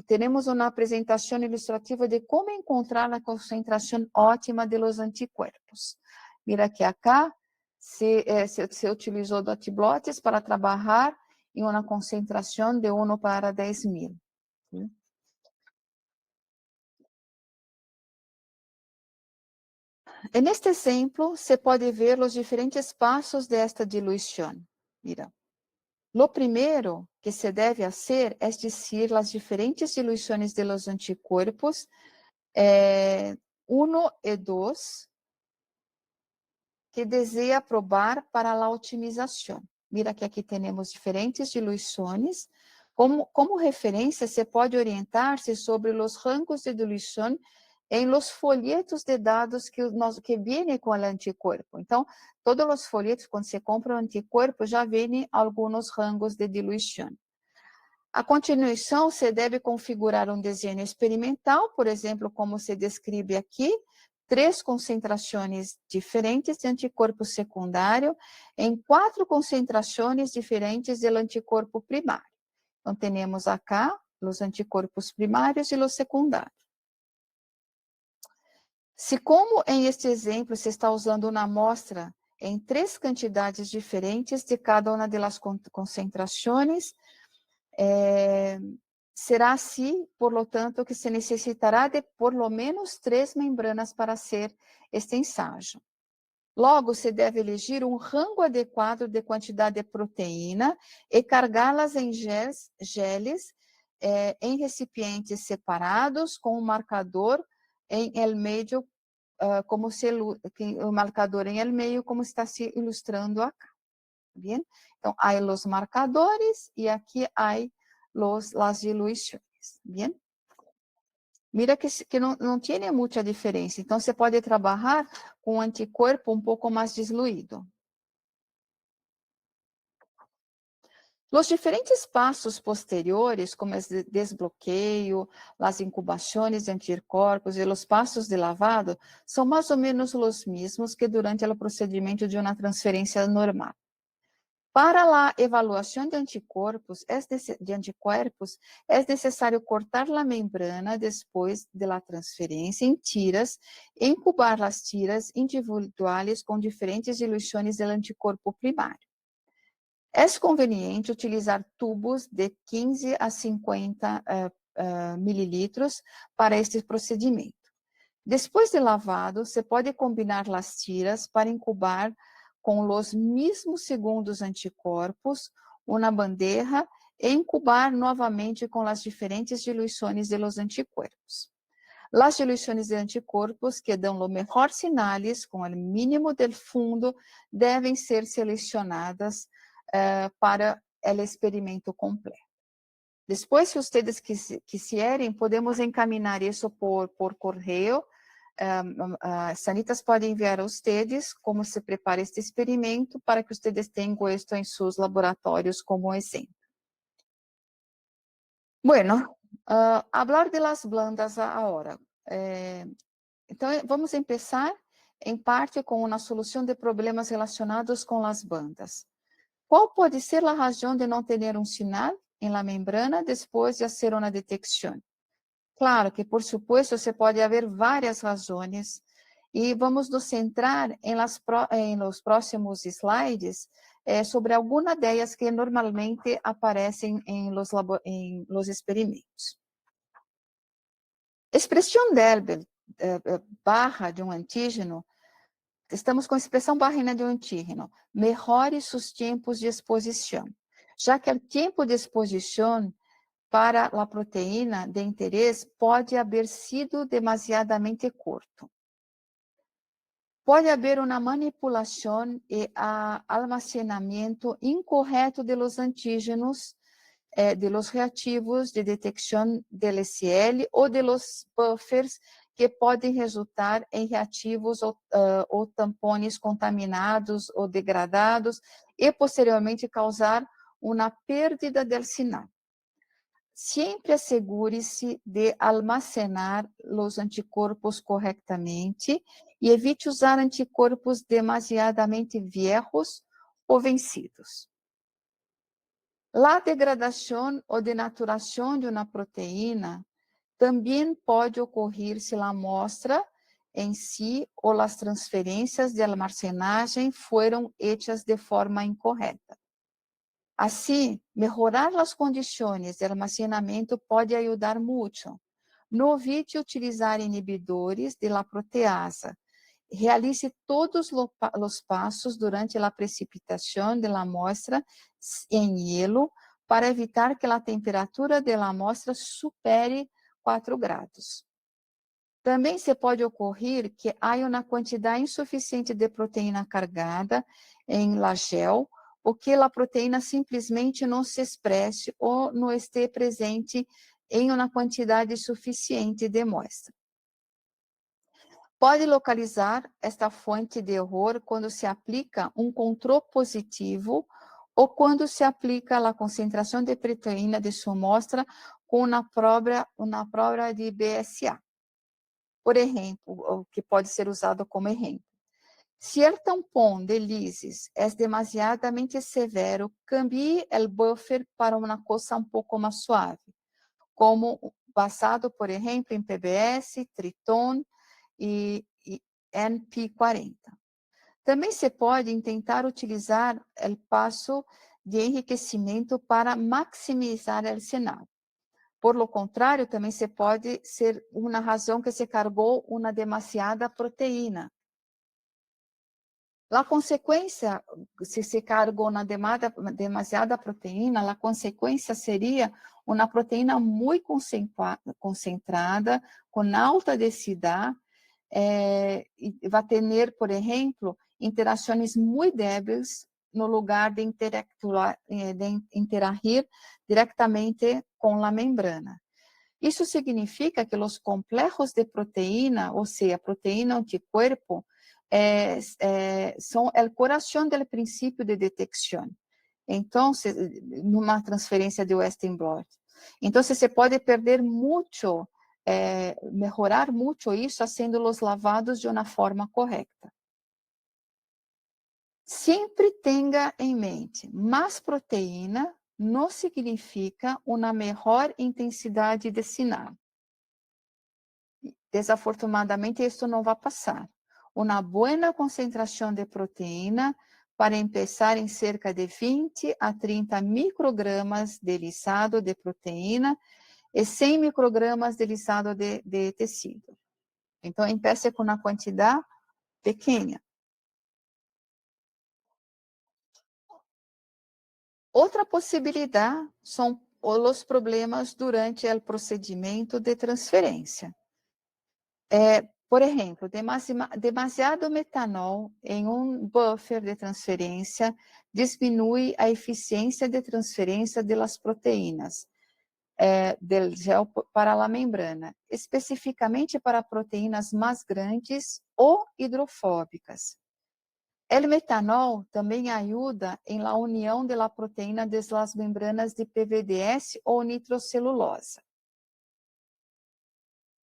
temos uma apresentação ilustrativa de como encontrar a concentração ótima de los anticuerpos. Mira que acá se utilizou dot blots para trabalhar em uma concentração de 1 para 10.000. Neste exemplo, se pode ver os diferentes passos desta diluição. Mira, lo primeiro que se deve fazer é dizer as diferentes diluições de los anticorpos 1 e 2 que deseja probar para a otimização. Mira que aqui temos diferentes diluições. Como referência, se pode orientar-se sobre os rangos de diluição em los folhetos de dados que vêm com o anticorpo. Então, todos os folhetos, quando se compra o anticorpo, já vêm alguns rangos de diluição. A continuação, se deve configurar um desenho experimental, por exemplo, como se descreve aqui, 3 concentrações diferentes de anticorpo secundário em 4 concentrações diferentes do anticorpo primário. Então, temos acá os anticorpos primários e os secundários. Se, como em este exemplo, se está usando uma amostra em 3 quantidades diferentes de cada uma das concentrações, será assim, por lo tanto, que se necessitará de por lo menos 3 membranas para ser este ensaio. Logo, se deve elegir um rango adequado de quantidade de proteína e cargá-las em geles em recipientes separados com um marcador em el meio, o marcador em el meio, como está se ilustrando acá. Bien? Então, há os marcadores e aqui há as diluições. Bien? Mira que não tem muita diferença. Então, você pode trabalhar com um anticorpo um pouco mais diluído. Os diferentes passos posteriores, como o desbloqueio, as incubações de anticorpos e os passos de lavado, são mais ou menos os mesmos que durante o procedimento de uma transferência normal. Para a avaliação de anticorpos, é necessário cortar a membrana depois da transferência em tiras e incubar as tiras individuais com diferentes diluições do anticorpo primário. É conveniente utilizar tubos de 15 a 50 mililitros para este procedimento. Depois de lavado, se pode combinar as tiras para incubar com os mesmos segundos anticorpos, uma bandeja, e incubar novamente com as diferentes diluições de los anticorpos. As diluições de anticorpos que dão os melhores sinais com o mínimo del fundo devem ser selecionadas para o experimento completo. Depois, se vocês quiserem, podemos encaminhar isso por correio. Sanitas podem enviar a vocês como se prepara este experimento para que vocês tenham isto em seus laboratórios como exemplo. Bueno, hablar de las blandas agora. Então, vamos começar em parte com uma solução de problemas relacionados com as bandas. Qual pode ser a razão de não ter um sinal em la membrana depois de fazer uma detecção? Claro que, por supuesto, se pode haver várias razões e vamos nos centrar em los próximos slides sobre algumas delas que normalmente aparecem em los experimentos. Expressão Delbel barra de um antígeno. Estamos com a expressão barrina de um antígeno. Melhore seus tempos de exposição. já que o tempo de exposição para a proteína de interesse pode haver sido demasiadamente curto. Pode haver uma manipulação e almacenamento incorreto de los antígenos, de los reativos de detecção del SL ou de los buffers que podem resultar em reativos ou tampones contaminados ou degradados e posteriormente causar uma perda del sinal. Sempre assegure-se de almacenar os anticorpos corretamente e evite usar anticorpos demasiadamente viejos ou vencidos. A degradação ou denaturação de uma proteína também pode ocorrer se a amostra em si ou as transferências de almacenagem foram hechas de forma incorreta. Assim, melhorar as condições de almacenamento pode ajudar muito. No evite utilizar inibidores de la proteasa. Realize todos os passos durante a precipitação da amostra em hielo para evitar que a temperatura da amostra supere 4 graus. Também se pode ocorrer que haja uma quantidade insuficiente de proteína cargada em la gel, ou que a proteína simplesmente não se expresse ou não esteja presente em uma quantidade suficiente de amostra. Pode localizar esta fonte de erro quando se aplica um controle positivo ou quando se aplica a concentração de proteína de sua amostra com uma prova de BSA. Por exemplo, o que pode ser usado como exemplo. Se o tampão de lisis é demasiadamente severo, cambie o buffer para uma coisa um pouco mais suave, como basado, por exemplo, em PBS, Triton e NP40. Também se pode tentar utilizar o passo de enriquecimento para maximizar o sinal. Por lo contrário, também se pode ser uma razão que se cargou uma demasiada proteína. A consequência, se se cargou na demasiada proteína, a consequência seria uma proteína muito concentrada, com alta densidade, e vai ter, por exemplo, interações muito débeis no lugar de interagir diretamente com a membrana. Isso significa que os complexos de proteína, ou seja, proteína anticorpo, são o coração do princípio de detecção. Então, numa transferência de Western blot. Então, se pode perder muito, melhorar muito isso, fazendo-los lavados de uma forma correta. Sempre tenha em mente, mais proteína não significa uma melhor intensidade de sinal. Desafortunadamente, isso não vai passar. Uma boa concentração de proteína, para começar em cerca de 20 a 30 microgramas de lisado de proteína e 100 microgramas de lisado de tecido. Então, comece com uma quantidade pequena. Outra possibilidade são os problemas durante o procedimento de transferência. Por exemplo, demasiado metanol em um buffer de transferência diminui a eficiência de transferência das proteínas del gel para a membrana, especificamente para proteínas mais grandes ou hidrofóbicas. O metanol também ajuda em la união de la proteína das membranas de PVDS ou nitrocelulose.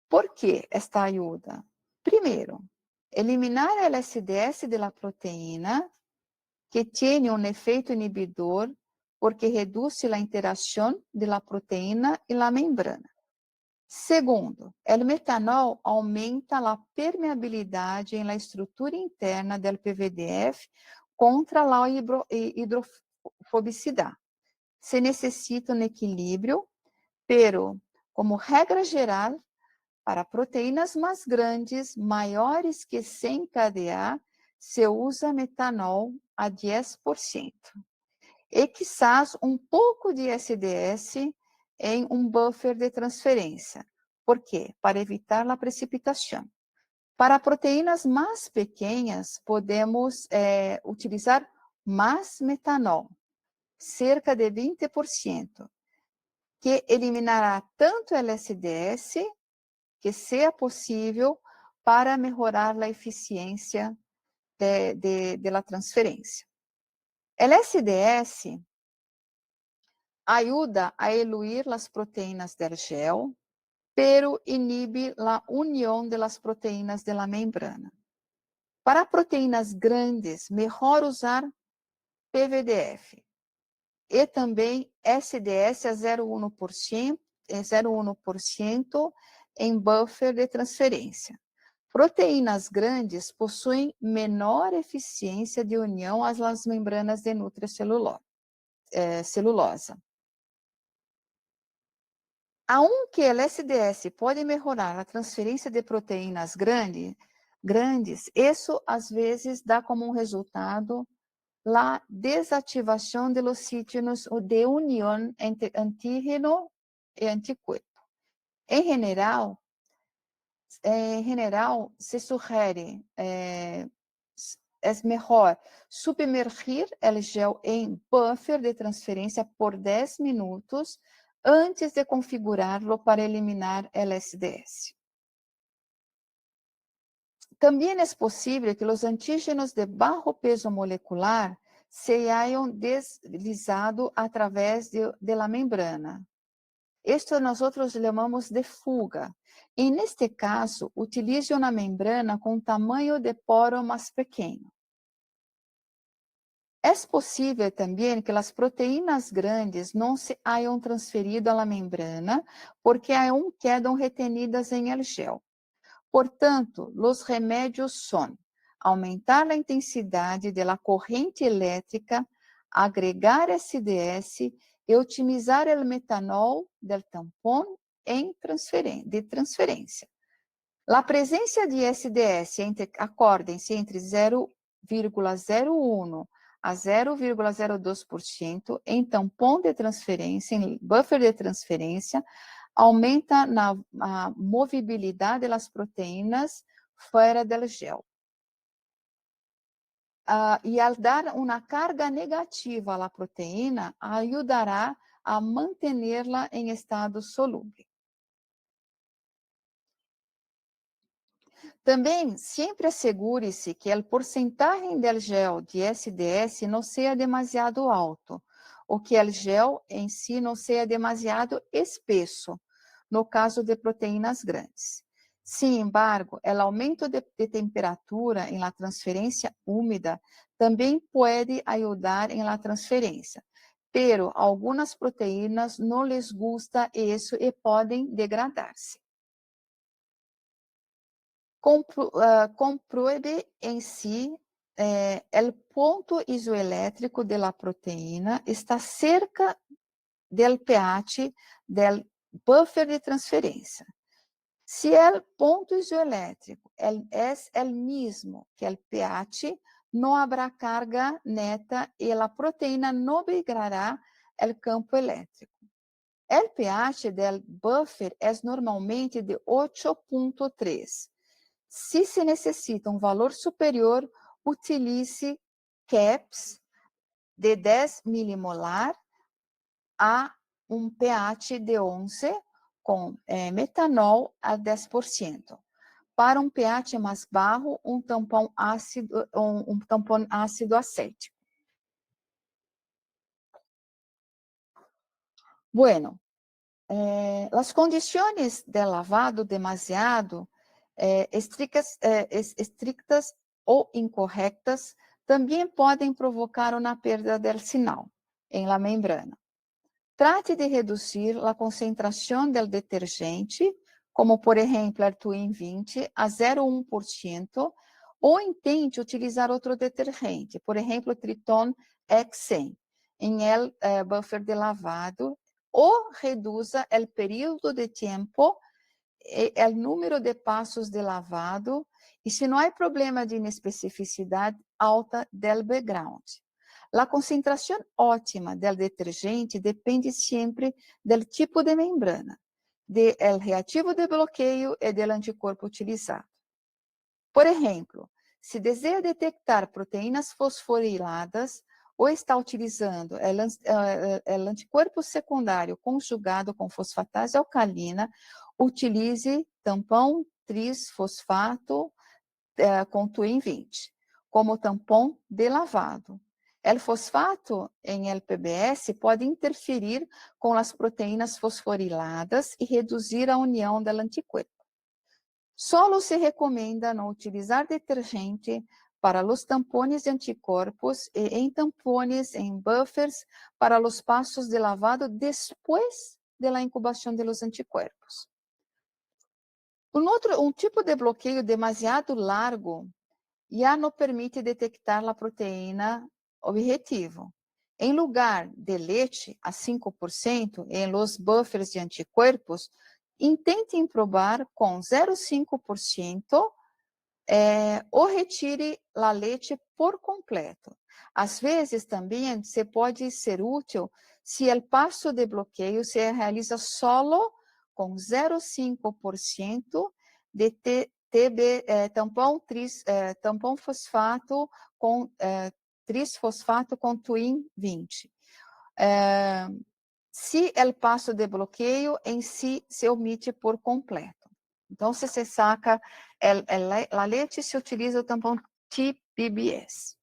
Por que esta ajuda? Primeiro, eliminar o SDS de la proteína, que tem um efeito inibidor, porque reduz a interação de la proteína e la membrana. Segundo, o metanol aumenta a permeabilidade em la estrutura interna do PVDF contra a hidrofobicidade. Se necessita um equilíbrio, pero, como regra geral, para proteínas mais grandes, maiores que 100 kDa, se usa metanol a 10%. e quizás um pouco de SDS em um buffer de transferência. ¿Por quê? Para evitar a precipitação. Para proteínas mais pequenas, podemos utilizar mais metanol, cerca de 20%, que eliminará tanto el SDS que seja possível para melhorar a eficiência de la transferência. El SDS ajuda a eluir as proteínas del gel, pero inibe a união de las proteínas de la membrana. Para proteínas grandes, melhor usar PVDF e também SDS a 0,1% em buffer de transferência. Proteínas grandes possuem menor eficiência de união às membranas de nucleocelulosa. Aunque o SDS pode melhorar a transferência de proteínas grandes, isso às vezes dá como resultado a desativação de los sitios de união entre antígeno e anticorpo. Em general, se sugere é melhor submergir o gel em buffer de transferência por 10 minutos antes de configurá-lo para eliminar o SDS. Também é possível que os antígenos de baixo peso molecular se hayan deslizado através de la membrana. Isto nós chamamos de fuga. E neste caso, utilize uma membrana com tamanho de poro mais pequeno. É possível também que as proteínas grandes não se hayan transferido à membrana porque aún quedam retenidas em el gel. Portanto, os remédios são aumentar a intensidade da corrente elétrica, agregar SDS e otimizar o metanol del tampón de transferência. A presença de SDS acordem-se entre 0,01 a 0,02% em tampão de transferência, em buffer de transferência, aumenta a movibilidade das proteínas fora do gel. E ao dar uma carga negativa à proteína, ajudará a mantê-la em estado solúvel. Também, sempre assegure-se que o porcentagem del gel de SDS não seja demasiado alto, ou que o gel em si não seja demasiado espesso, no caso de proteínas grandes. Sin embargo, o aumento de temperatura em la transferência úmida também pode ajudar em la transferência, pero algumas proteínas não les gusta isso e podem degradar-se. Compruebe em si o ponto isoelétrico de la proteína está cerca del pH del buffer de transferência. Se o ponto isoelétrico é o mesmo que o pH, não haverá carga neta e a proteína não migrará o campo elétrico. O pH del buffer é normalmente de 8,3. Se se necessita um valor superior, utilize CAPS de 10 milimolar a um pH de 11 com metanol a 10%. Para um pH mais baixo, um tampão ácido acético. Bueno, as condições de lavado demasiado estrictas ou incorretas também podem provocar uma perda del sinal em la membrana. Trate de reduzir a concentração do detergente, como por exemplo a Twin 20, a 0,1%, ou intente utilizar outro detergente, por exemplo, Triton X100, em el buffer de lavado, ou reduza o período de tempo e o número de passos de lavado, e se não há problema de inespecificidade alta del background. La concentración óptima del detergente depende siempre del tipo de membrana, del reativo de bloqueio e del anticorpo utilizado. Por exemplo, se deseja detectar proteínas fosforiladas ou está utilizando o anticorpo secundário conjugado com fosfatase alcalina, utilize tampão trisfosfato com Twin 20, como tampão de lavado. O fosfato em LPBS pode interferir com as proteínas fosforiladas e reduzir a união do anticorpo. Solo se recomenda não utilizar detergente para os tampones de anticorpos e em tampones em buffers para os passos de lavado depois da incubação dos anticorpos. Um tipo de bloqueio demasiado largo já não permite detectar a proteína objetivo. Em lugar de leite a 5% em los buffers de anticorpos, intentem probar com 0,5% ou retire a leite por completo. Às vezes, também, se pode ser útil se o passo de bloqueio se realiza solo com 0,5% de tampão fosfato com trisfosfato com Twin 20. Se o passo de bloqueio em si se omite por completo. Então, se você saca a leite, se utiliza o tampão TPBS.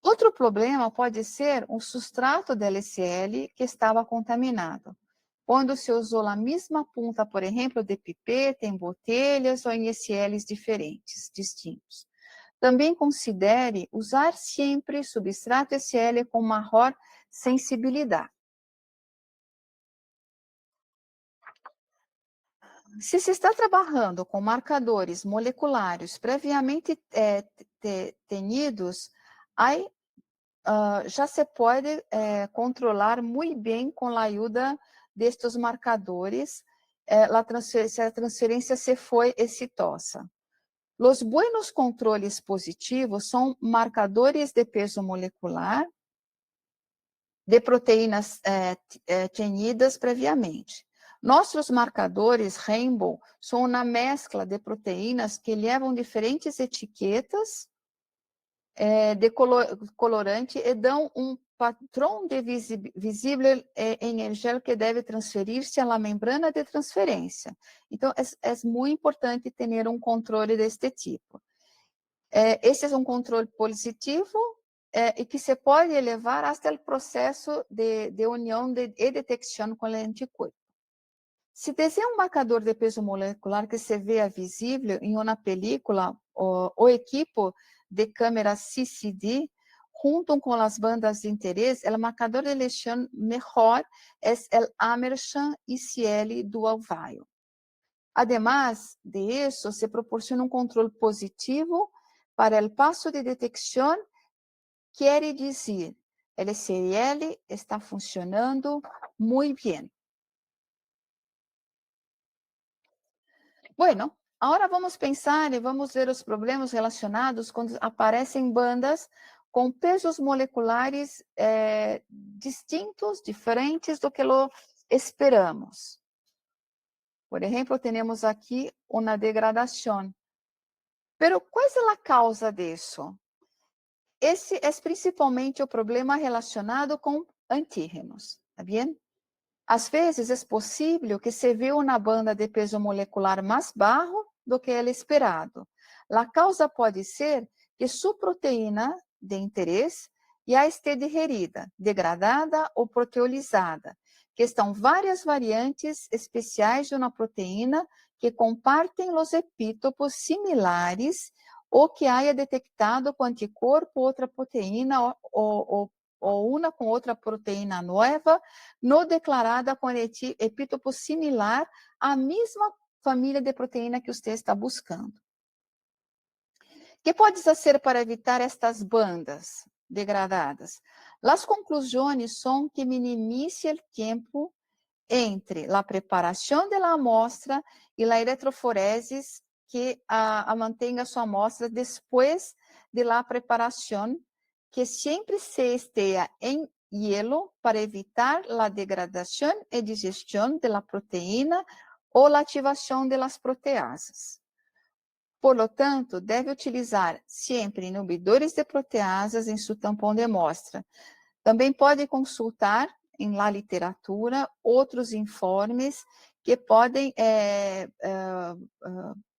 Outro problema pode ser um substrato da LCL que estava contaminado, quando se usou a mesma ponta, por exemplo, de pipeta em botelhas ou em SLs distintos. Também considere usar sempre substrato SL com maior sensibilidade. Se se está trabalhando com marcadores moleculares previamente tenidos, aí já se pode controlar muito bem com a ajuda destes marcadores se a transferência se foi exitosa. Os buenos controles positivos são marcadores de peso molecular de proteínas tenidas previamente. Nossos marcadores Rainbow são uma mescla de proteínas que levam diferentes etiquetas de colorante e dão um padrão de visível em gel que deve transferir-se à membrana de transferência. Então, é muito importante ter um controle deste tipo. Esse é um controle positivo e que se pode levar até o processo de união e detecção com o anticorpo. Se deseja um marcador de peso molecular que se veja visível em uma película ou equipo de câmera CCD, junto com as bandas de interesse, o marcador de eleição melhor é o Amersham ICL Dual Vio. Además de isso, se proporciona um controle positivo para o passo de detecção, quer dizer, o LCL está funcionando muito bem. Bueno, agora vamos pensar e vamos ver os problemas relacionados quando aparecem bandas com pesos moleculares distintos, diferentes do que lo esperamos. Por exemplo, temos aqui uma degradação. Pero qual é a causa disso? Esse é principalmente o problema relacionado com antígenos, tá bem? Às vezes é possível que se veja uma banda de peso molecular mais baixo do que o esperado. A causa pode ser que sua proteína de interesse já esteja digerida, degradada ou proteolizada, que estão várias variantes especiais de uma proteína que compartem os epítopos similares ou que haya detectado com anticorpo outra proteína ou uma com outra proteína nova, não declarada com epítopo similar à mesma família de proteína que você está buscando. O que pode fazer para evitar estas bandas degradadas? As conclusões são que minimize o tempo entre a preparação da amostra e a eletroforesis que mantenha sua amostra depois de la preparação, que siempre se esté en hielo para evitar la degradación y digestión de la proteína ou la ativação de las proteasas. Por lo tanto, deve utilizar sempre inibidores de proteasas em seu tampão de amostra. Também pode consultar em la literatura outros informes que podem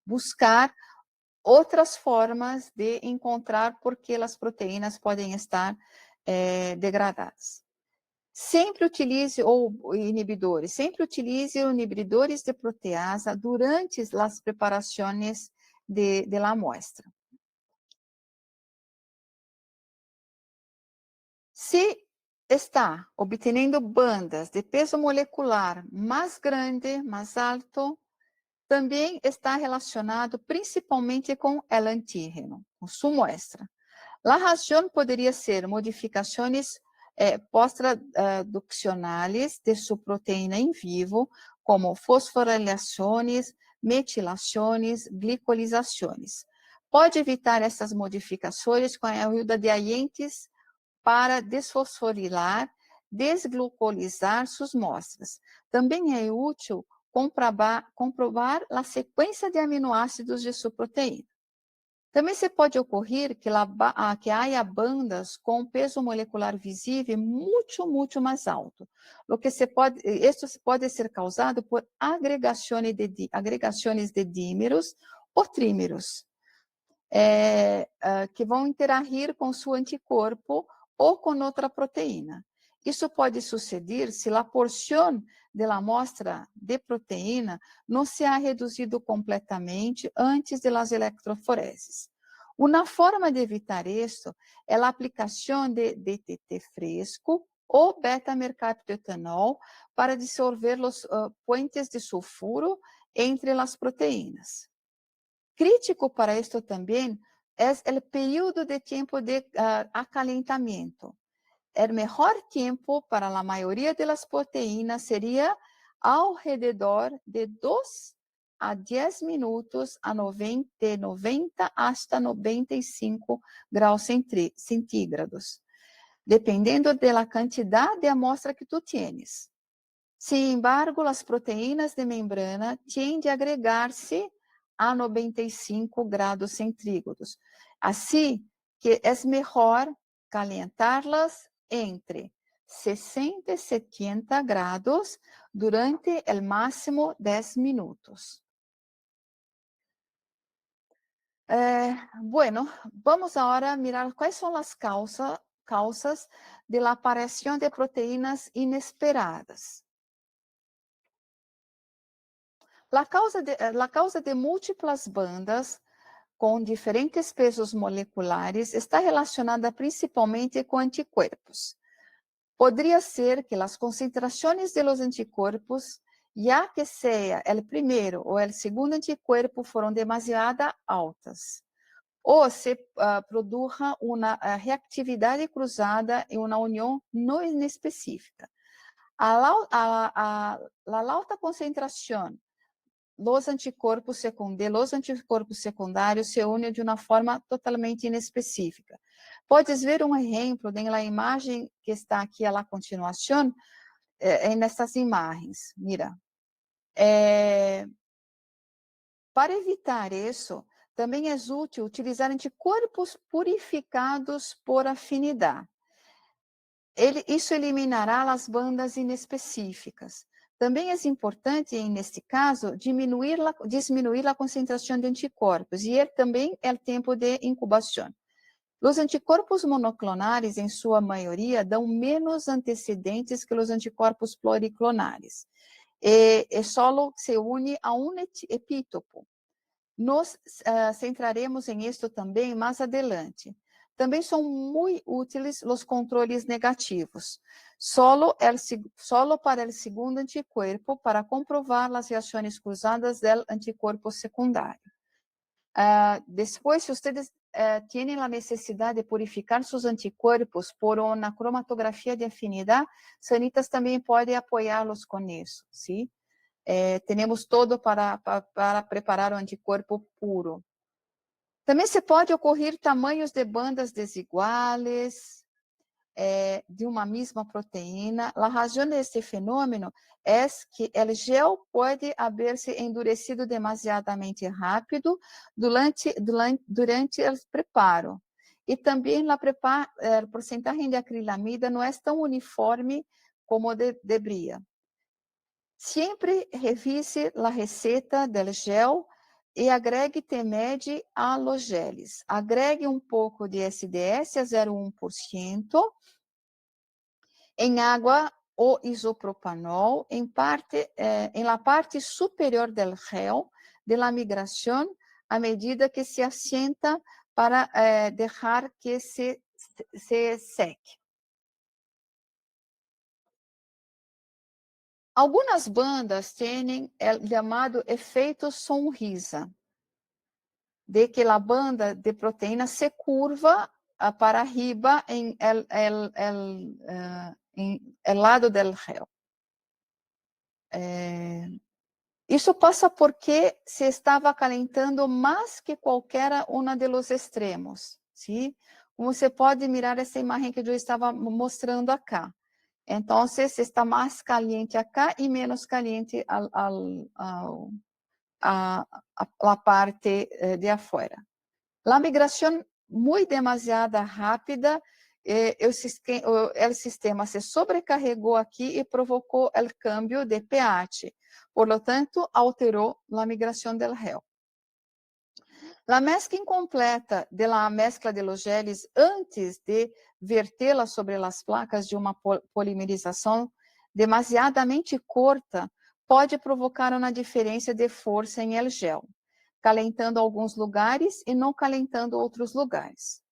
buscar outras formas de encontrar por que as proteínas podem estar degradadas. Sempre utilize inibidores de proteasa durante as preparações de la muestra. Se está obtendo bandas de peso molecular mais grande, mais alto, também está relacionado principalmente com o antígeno, com sua muestra. A razão poderia ser modificações post-traducionais de sua proteína em vivo, como fosforilações, metilações, glicolizações. Pode evitar essas modificações com a ajuda de agentes para desfosforilar, desglucolizar suas mostras. Também é útil comprovar a sequência de aminoácidos de sua proteína. Também se pode ocorrer que haja bandas com peso molecular visível muito mais alto. Isso pode ser causado por agregações de dímeros ou trímeros, que vão interagir com seu anticorpo ou com outra proteína. Isso pode suceder se a porção da amostra de proteína não se ha reduzido completamente antes das eletroforeses. Uma forma de evitar isso é a aplicação de DDT fresco ou beta-mercaptoetanol para dissolver os puentes de sulfuro entre as proteínas. Crítico para isto também é o período de tempo de acalentamento. O melhor tempo para a maioria das proteínas seria ao redor de 2 a 10 minutos de 90 hasta 95 graus centígrados, dependendo da quantidade de amostra que tu tienes. Sin embargo, as proteínas de membrana tendem a agregar-se a 95 graus centígrados. Assim que é melhor calentar-las entre 60 e 70 graus durante o máximo 10 minutos. Bueno, vamos agora mirar quais são as causas de la aparição de proteínas inesperadas. A causa de múltiplas bandas com diferentes pesos moleculares está relacionada principalmente com anticuerpos. Poderia ser que as concentrações de los anticorpos, já que seja o primeiro ou o segundo anticuerpo, foram demasiado altas, ou se produza uma reatividade cruzada e uma união não específica. A alta concentração los anticorpos secundários se unem de uma forma totalmente inespecífica. Podes ver um exemplo na imagem que está aqui a continuação, nessas imagens. Mira, para evitar isso, também é útil utilizar anticorpos purificados por afinidade. Isso eliminará as bandas inespecíficas. Também é importante, neste caso, diminuir a concentração de anticorpos e também o tempo de incubação. Os anticorpos monoclonares, em sua maioria, dão menos antecedentes que os anticorpos pluriclonares. E só se une a um epítopo. Nos centraremos em isto também mais adelante. Também são muito úteis os controles negativos, solo para o segundo anticuerpo, para comprovar as reações cruzadas do anticorpo secundário. Depois, se vocês têm a necessidade de purificar seus anticorpos por uma cromatografia de afinidade, Sanitas também pode apoiá-los com isso, sim? Temos todo para preparar o anticorpo puro. Também se pode ocorrer tamanhos de bandas desiguales de uma mesma proteína. A razão deste fenômeno é que o gel pode haver-se endurecido demasiadamente rápido durante o preparo. E também a porcentagem de acrilamida não é tão uniforme como deveria. Sempre revise a receita do gel e agregue TMED a los geles. Agregue um pouco de SDS a 0,1%, em água ou isopropanol, em la parte superior del gel de la migración, à medida que se assenta para deixar que se seque. Algumas bandas têm o chamado efeito sonrisa, de que a banda de proteína se curva para arriba em el lado del gel. Isso passa porque se estava calentando mais que qualquer um dos extremos, sim? Como você pode mirar essa imagem que eu estava mostrando acá. Então, se está mais caliente acá e menos caliente a parte de afuera. A migração muito demasiada rápida, o sistema se sobrecarregou aqui e provocou o câmbio de pH. Por lo tanto, alterou a migração do gel. A mescla incompleta de la mezcla de los geles antes de vertê-la sobre as placas de uma polimerização demasiadamente curta pode provocar uma diferença de força em el gel, calentando alguns lugares e não calentando outros lugares.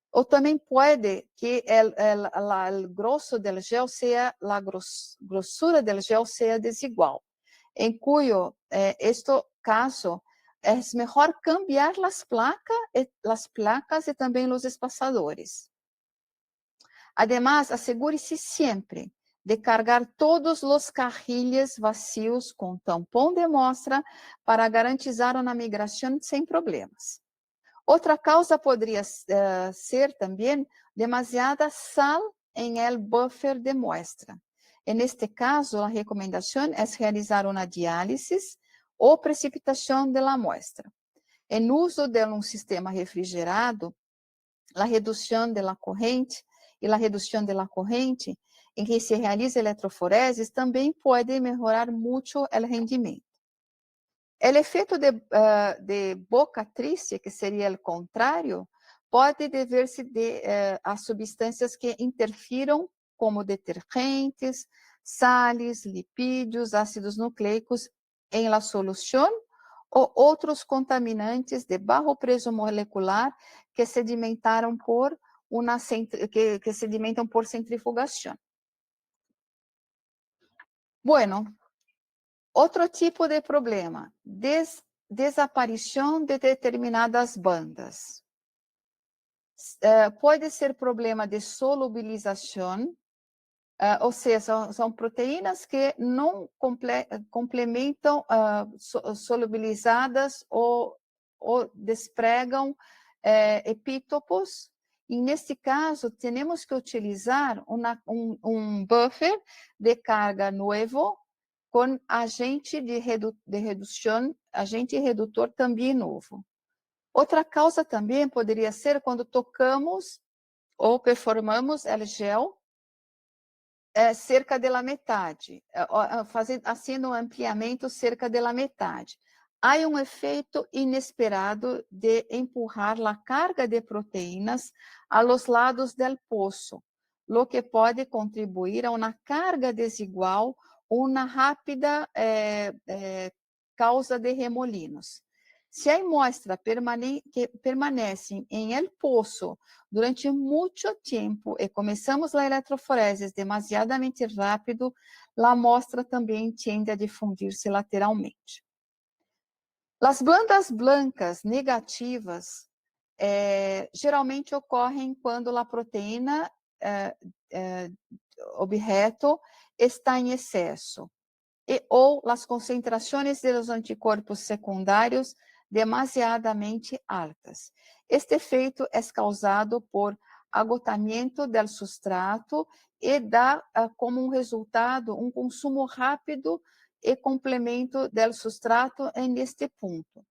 Ou também pode que o grosso del gel seja, a grossura del gel seja desigual, em cuyo caso é melhor cambiar as placas e também os espaçadores. Además, assegure-se sempre de cargar todos os carrilhos vazios com tampão de mostra para garantizar uma migração sem problemas. Outra causa poderia ser também demasiada sal em el buffer de muestra. Neste caso, a recomendação é realizar uma diálise ou precipitação da muestra. Em uso de um sistema refrigerado, a redução da corrente e a redução da corrente em que se realiza eletroforeses também pode melhorar muito o rendimento. O efeito de boca triste, que seria o contrário, pode dever-se a substâncias que interfiram, como detergentes, sales, lipídios, ácidos nucleicos em la solução ou outros contaminantes de baixo peso molecular que sedimentam por centrifugação. Bueno, outro tipo de problema, desaparição de determinadas bandas. Pode ser problema de solubilização, ou seja, são proteínas que não complementam solubilizadas ou despregam epítopos. E, neste caso, temos que utilizar um buffer de carga novo com agente de redução, agente redutor também novo. Outra causa também poderia ser quando tocamos ou performamos o gel cerca da metade, fazendo um ampliamento cerca da metade. Há um efeito inesperado de empurrar a carga de proteínas a los lados del poço, lo que pode contribuir a uma carga desigual ou uma rápida causa de remolinos. Se a amostra permanece em el poço durante muito tempo e começamos a eletroforeses demasiadamente rápido, a amostra também tende a difundir-se lateralmente. As bandas blancas negativas geralmente ocorrem quando a proteína objeto está em excesso ou as concentrações dos anticorpos secundários demasiadamente altas. Este efeito é causado por agotamento do substrato e dá como resultado consumo rápido e complemento do substrato neste ponto.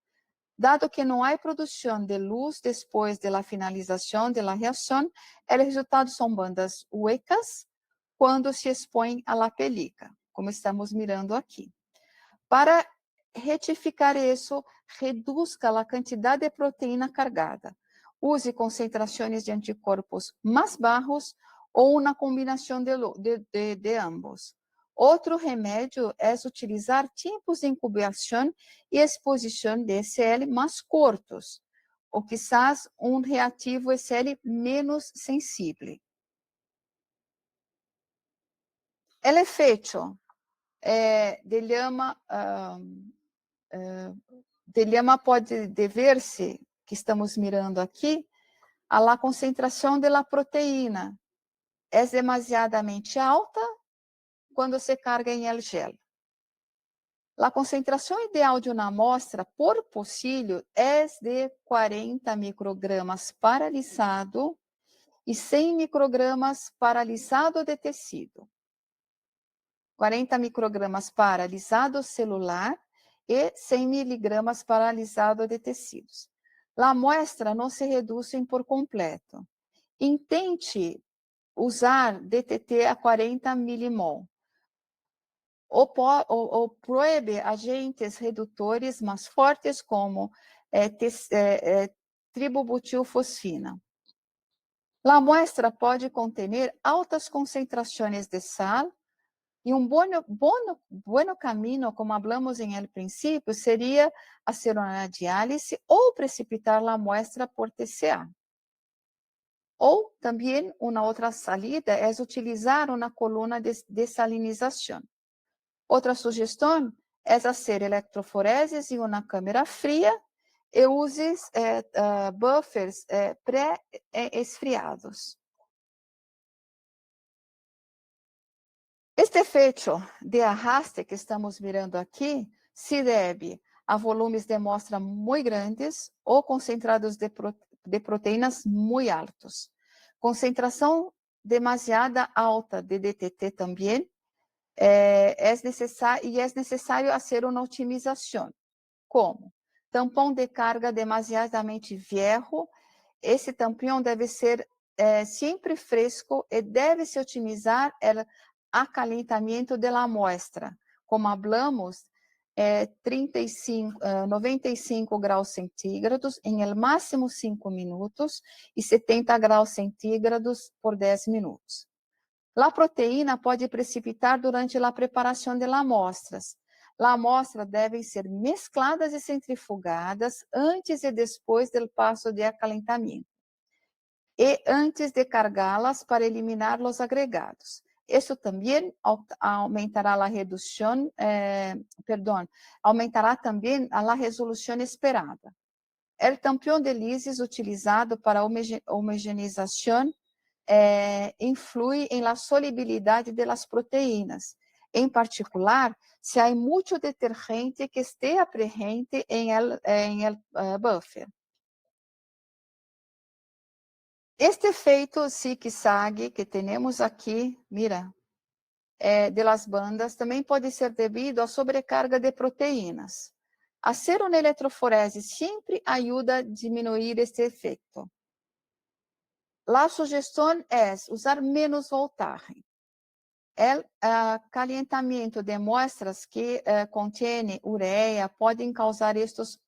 Dado que não há produção de luz depois da finalização da reação, os resultados são bandas huecas quando se expõe à la pelica, como estamos mirando aqui. Para retificar isso, reduzca a quantidade de proteína cargada. Use concentrações de anticorpos mais baixos ou uma combinação de ambos. Outro remédio é utilizar tempos de incubação e exposição de SL mais curtos, ou quizás reativo SL menos sensível. O efeito de llama pode dever-se, que estamos mirando aqui, a la concentração da proteína. É demasiadamente alta quando se carga em el gel. A concentração ideal de uma amostra por pocilho é de 40 microgramas paralisado e 100 microgramas paralisado de tecido. 40 microgramas paralisado celular e 100 miligramas paralisado de tecidos. A amostra não se reduz por completo. Intente usar DTT a 40 milimol. Ou proíbe agentes redutores mais fortes como tribobutilfosfina. A amostra pode conter altas concentrações de sal e bom caminho, como falamos em el princípio, seria fazer uma diálise ou precipitar a amostra por TCA. Ou também uma outra salida é utilizar uma coluna de desalinização. Outra sugestão é fazer eletroforeses em uma câmara fria e use buffers pré-esfriados. Este efeito de arraste que estamos mirando aqui se deve a volumes de amostra muito grandes ou concentrados de proteínas muito altos. Concentração demasiada alta de DTT também é necessário fazer uma otimização. Como? Tampão de carga demasiadamente viejo. Esse tampão deve ser sempre fresco e deve-se otimizar o acalentamento da amostra. Como falamos, 95 graus centígrados em el máximo 5 minutos e 70 graus centígrados por 10 minutos. A proteína pode precipitar durante a preparação de amostras. A amostra devem ser mescladas e centrifugadas antes e depois do passo de acalentamento e antes de cargá-las para eliminar os agregados. Isso também aumentará a redução, aumentará também a resolução esperada. O tampão de lisis utilizado para homogeneização influi em la solubilidade de las proteínas, em particular, se há muito detergente que esteja presente em el buffer. Este efeito zigue-zague que temos aqui, mira, de las bandas, também pode ser devido à sobrecarga de proteínas. Fazer uma eletroforese sempre ajuda a diminuir este efeito. A sugestão é usar menos voltagem. O calentamento de amostras que contêm ureia podem causar estes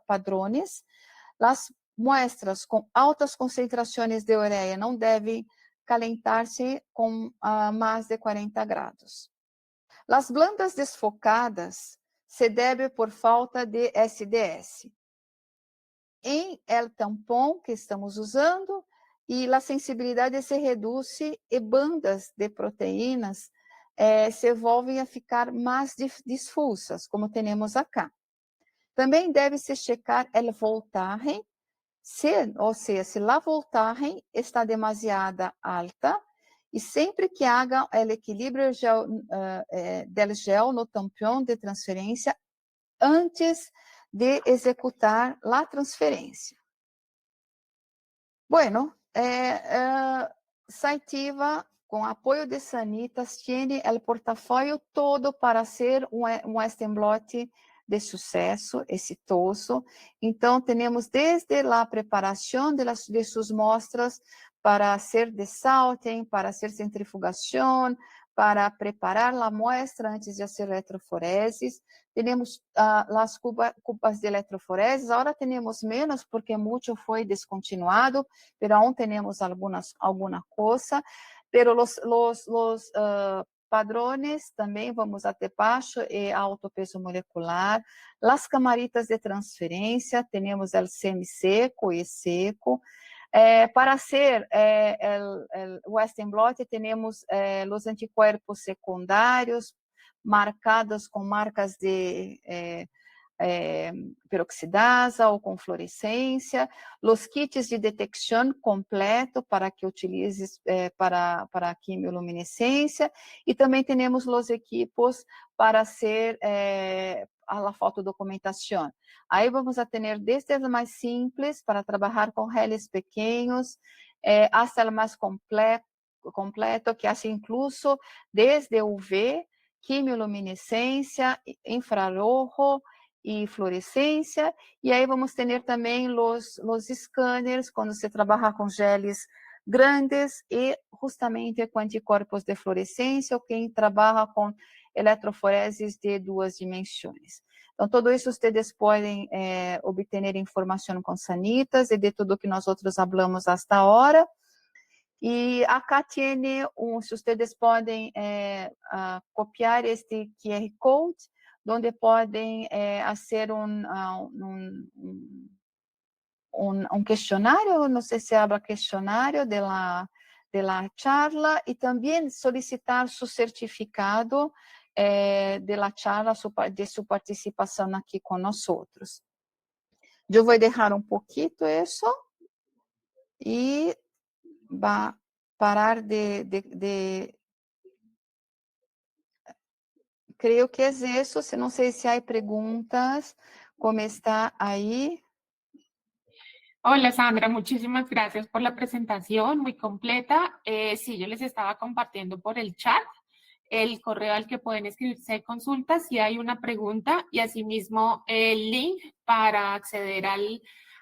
padrões. As amostras com altas concentrações de ureia não devem calentar-se com mais de 40 graus. As blandas desfocadas se devem por falta de SDS. Em el tampão que estamos usando, e a sensibilidade se reduz e bandas de proteínas se volvem a ficar mais difusas, como temos acá. Também deve-se checar a voltagem, ou seja, se a voltagem está demasiada alta, e sempre que haja o equilíbrio del gel no tampão de transferência antes de executar la transferência. Bueno, Saitiva, com apoio de Sanitas, tem o portafólio todo para ser um Westenblot de sucesso, exitoso. Então, temos desde a preparação de suas mostras para hacer desaltem, para hacer centrifugação, para preparar a muestra antes de fazer eletroforeses. Temos as cubas de eletroforeses, agora temos menos porque muito foi descontinuado, mas aún temos alguma coisa. Pero os padrões também vamos até baixo e alto peso molecular. As camaritas de transferência, temos o semi-seco e seco. Para ser o Westenblot, temos os anticorpos secundários, marcados com marcas de peroxidasa ou com fluorescência, os kits de detecção completo para que utilizes para a quimioluminescência, e também temos os equipos para ser a fotodocumentação. Aí vamos a ter desde o mais simples, para trabalhar com geles pequenos, hasta o mais completo, que hace incluso desde UV, quimioluminescência, infrarrojo e fluorescência, e aí vamos ter também os scanners, quando se trabalha com geles grandes e justamente com anticorpos de fluorescência, ou quem trabalha com eletroforeses de 2 dimensões. Então, tudo isso vocês podem obter informação com Sanitas e de tudo que nós outros falamos hasta agora. E acá tem se vocês podem copiar este QR Code, onde podem fazer um questionário, não sei se habla questionário de la charla, e também solicitar seu certificado de la charla, de sua participação aqui com nós outros. Eu vou deixar um pouquinho isso e parar de creio que é isso. Não sei se há perguntas, como está aí. Hola Sandra, muchísimas gracias por la presentación, muy completa. Sí, yo les estaba compartiendo por el chat el correo al que pueden escribirse consultas si hay una pregunta, y asimismo el link para acceder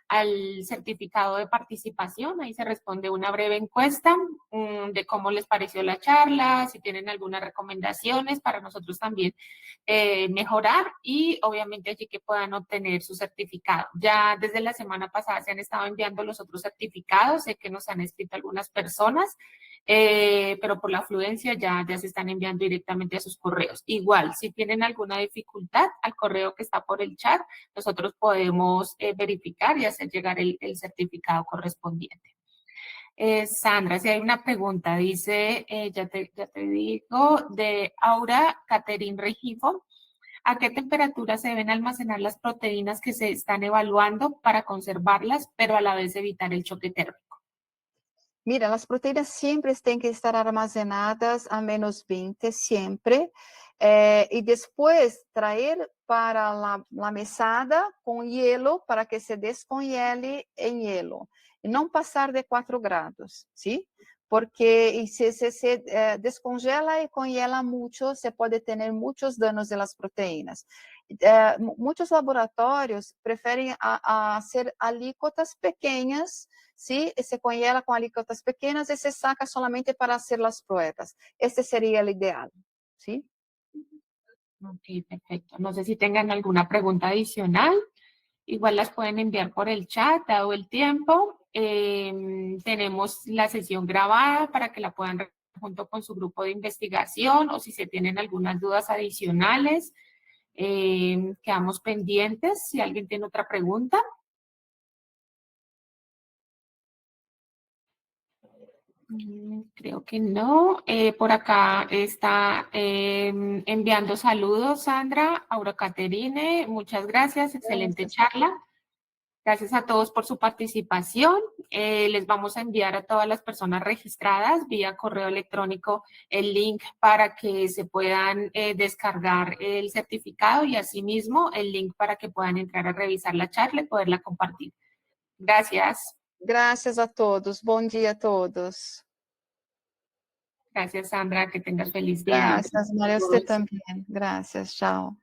al certificado de participación. Ahí se responde una breve encuesta de cómo les pareció la charla, si tienen algunas recomendaciones para nosotros también mejorar, y obviamente allí que puedan obtener su certificado. Ya desde la semana pasada se han estado enviando los otros certificados, sé que nos han escrito algunas personas, pero por la afluencia ya se están enviando directamente a sus correos. Igual, si tienen alguna dificultad, al correo que está por el chat, nosotros podemos verificar y hacer llegar el certificado correspondiente. Sandra, si hay una pregunta, dice, ya te digo, de Aura Caterín Regifo. ¿A qué temperatura se deben almacenar las proteínas que se están evaluando para conservarlas, pero a la vez evitar el choque térmico? Mira, as proteínas sempre têm que estar armazenadas a menos 20, sempre. E depois trazer para a mesada com hielo para que se descongele em hielo. E não passar de 4 graus, sim? Porque se descongela e congela muito, se pode ter muitos danos das proteínas. Muitos laboratórios preferem ser alíquotas pequenas, ¿sí? Se congela com alíquotas pequenas e se saca solamente para fazer as pruebas. Este seria o ideal, ¿sí? Ok, perfecto. No sé si tengan alguna pregunta adicional. Igual las pueden enviar por el chat, dado el tiempo. Tenemos la sesión grabada para que la puedan ver junto con su grupo de investigación, o si se tienen algunas dudas adicionales. Quedamos pendientes. Si alguien tiene otra pregunta. Creo que no. Por acá está enviando saludos Sandra, Aura Caterine. Muchas gracias. Excelente charla. Gracias a todos por su participación. Les vamos a enviar a todas las personas registradas vía correo electrónico el link para que se puedan descargar el certificado y asimismo el link para que puedan entrar a revisar la charla y poderla compartir. Gracias. Graças a todos. Bom dia a todos. Gracias, Sandra. Que tengas feliz día. Graças, Maria. Você também. Graças. Tchau.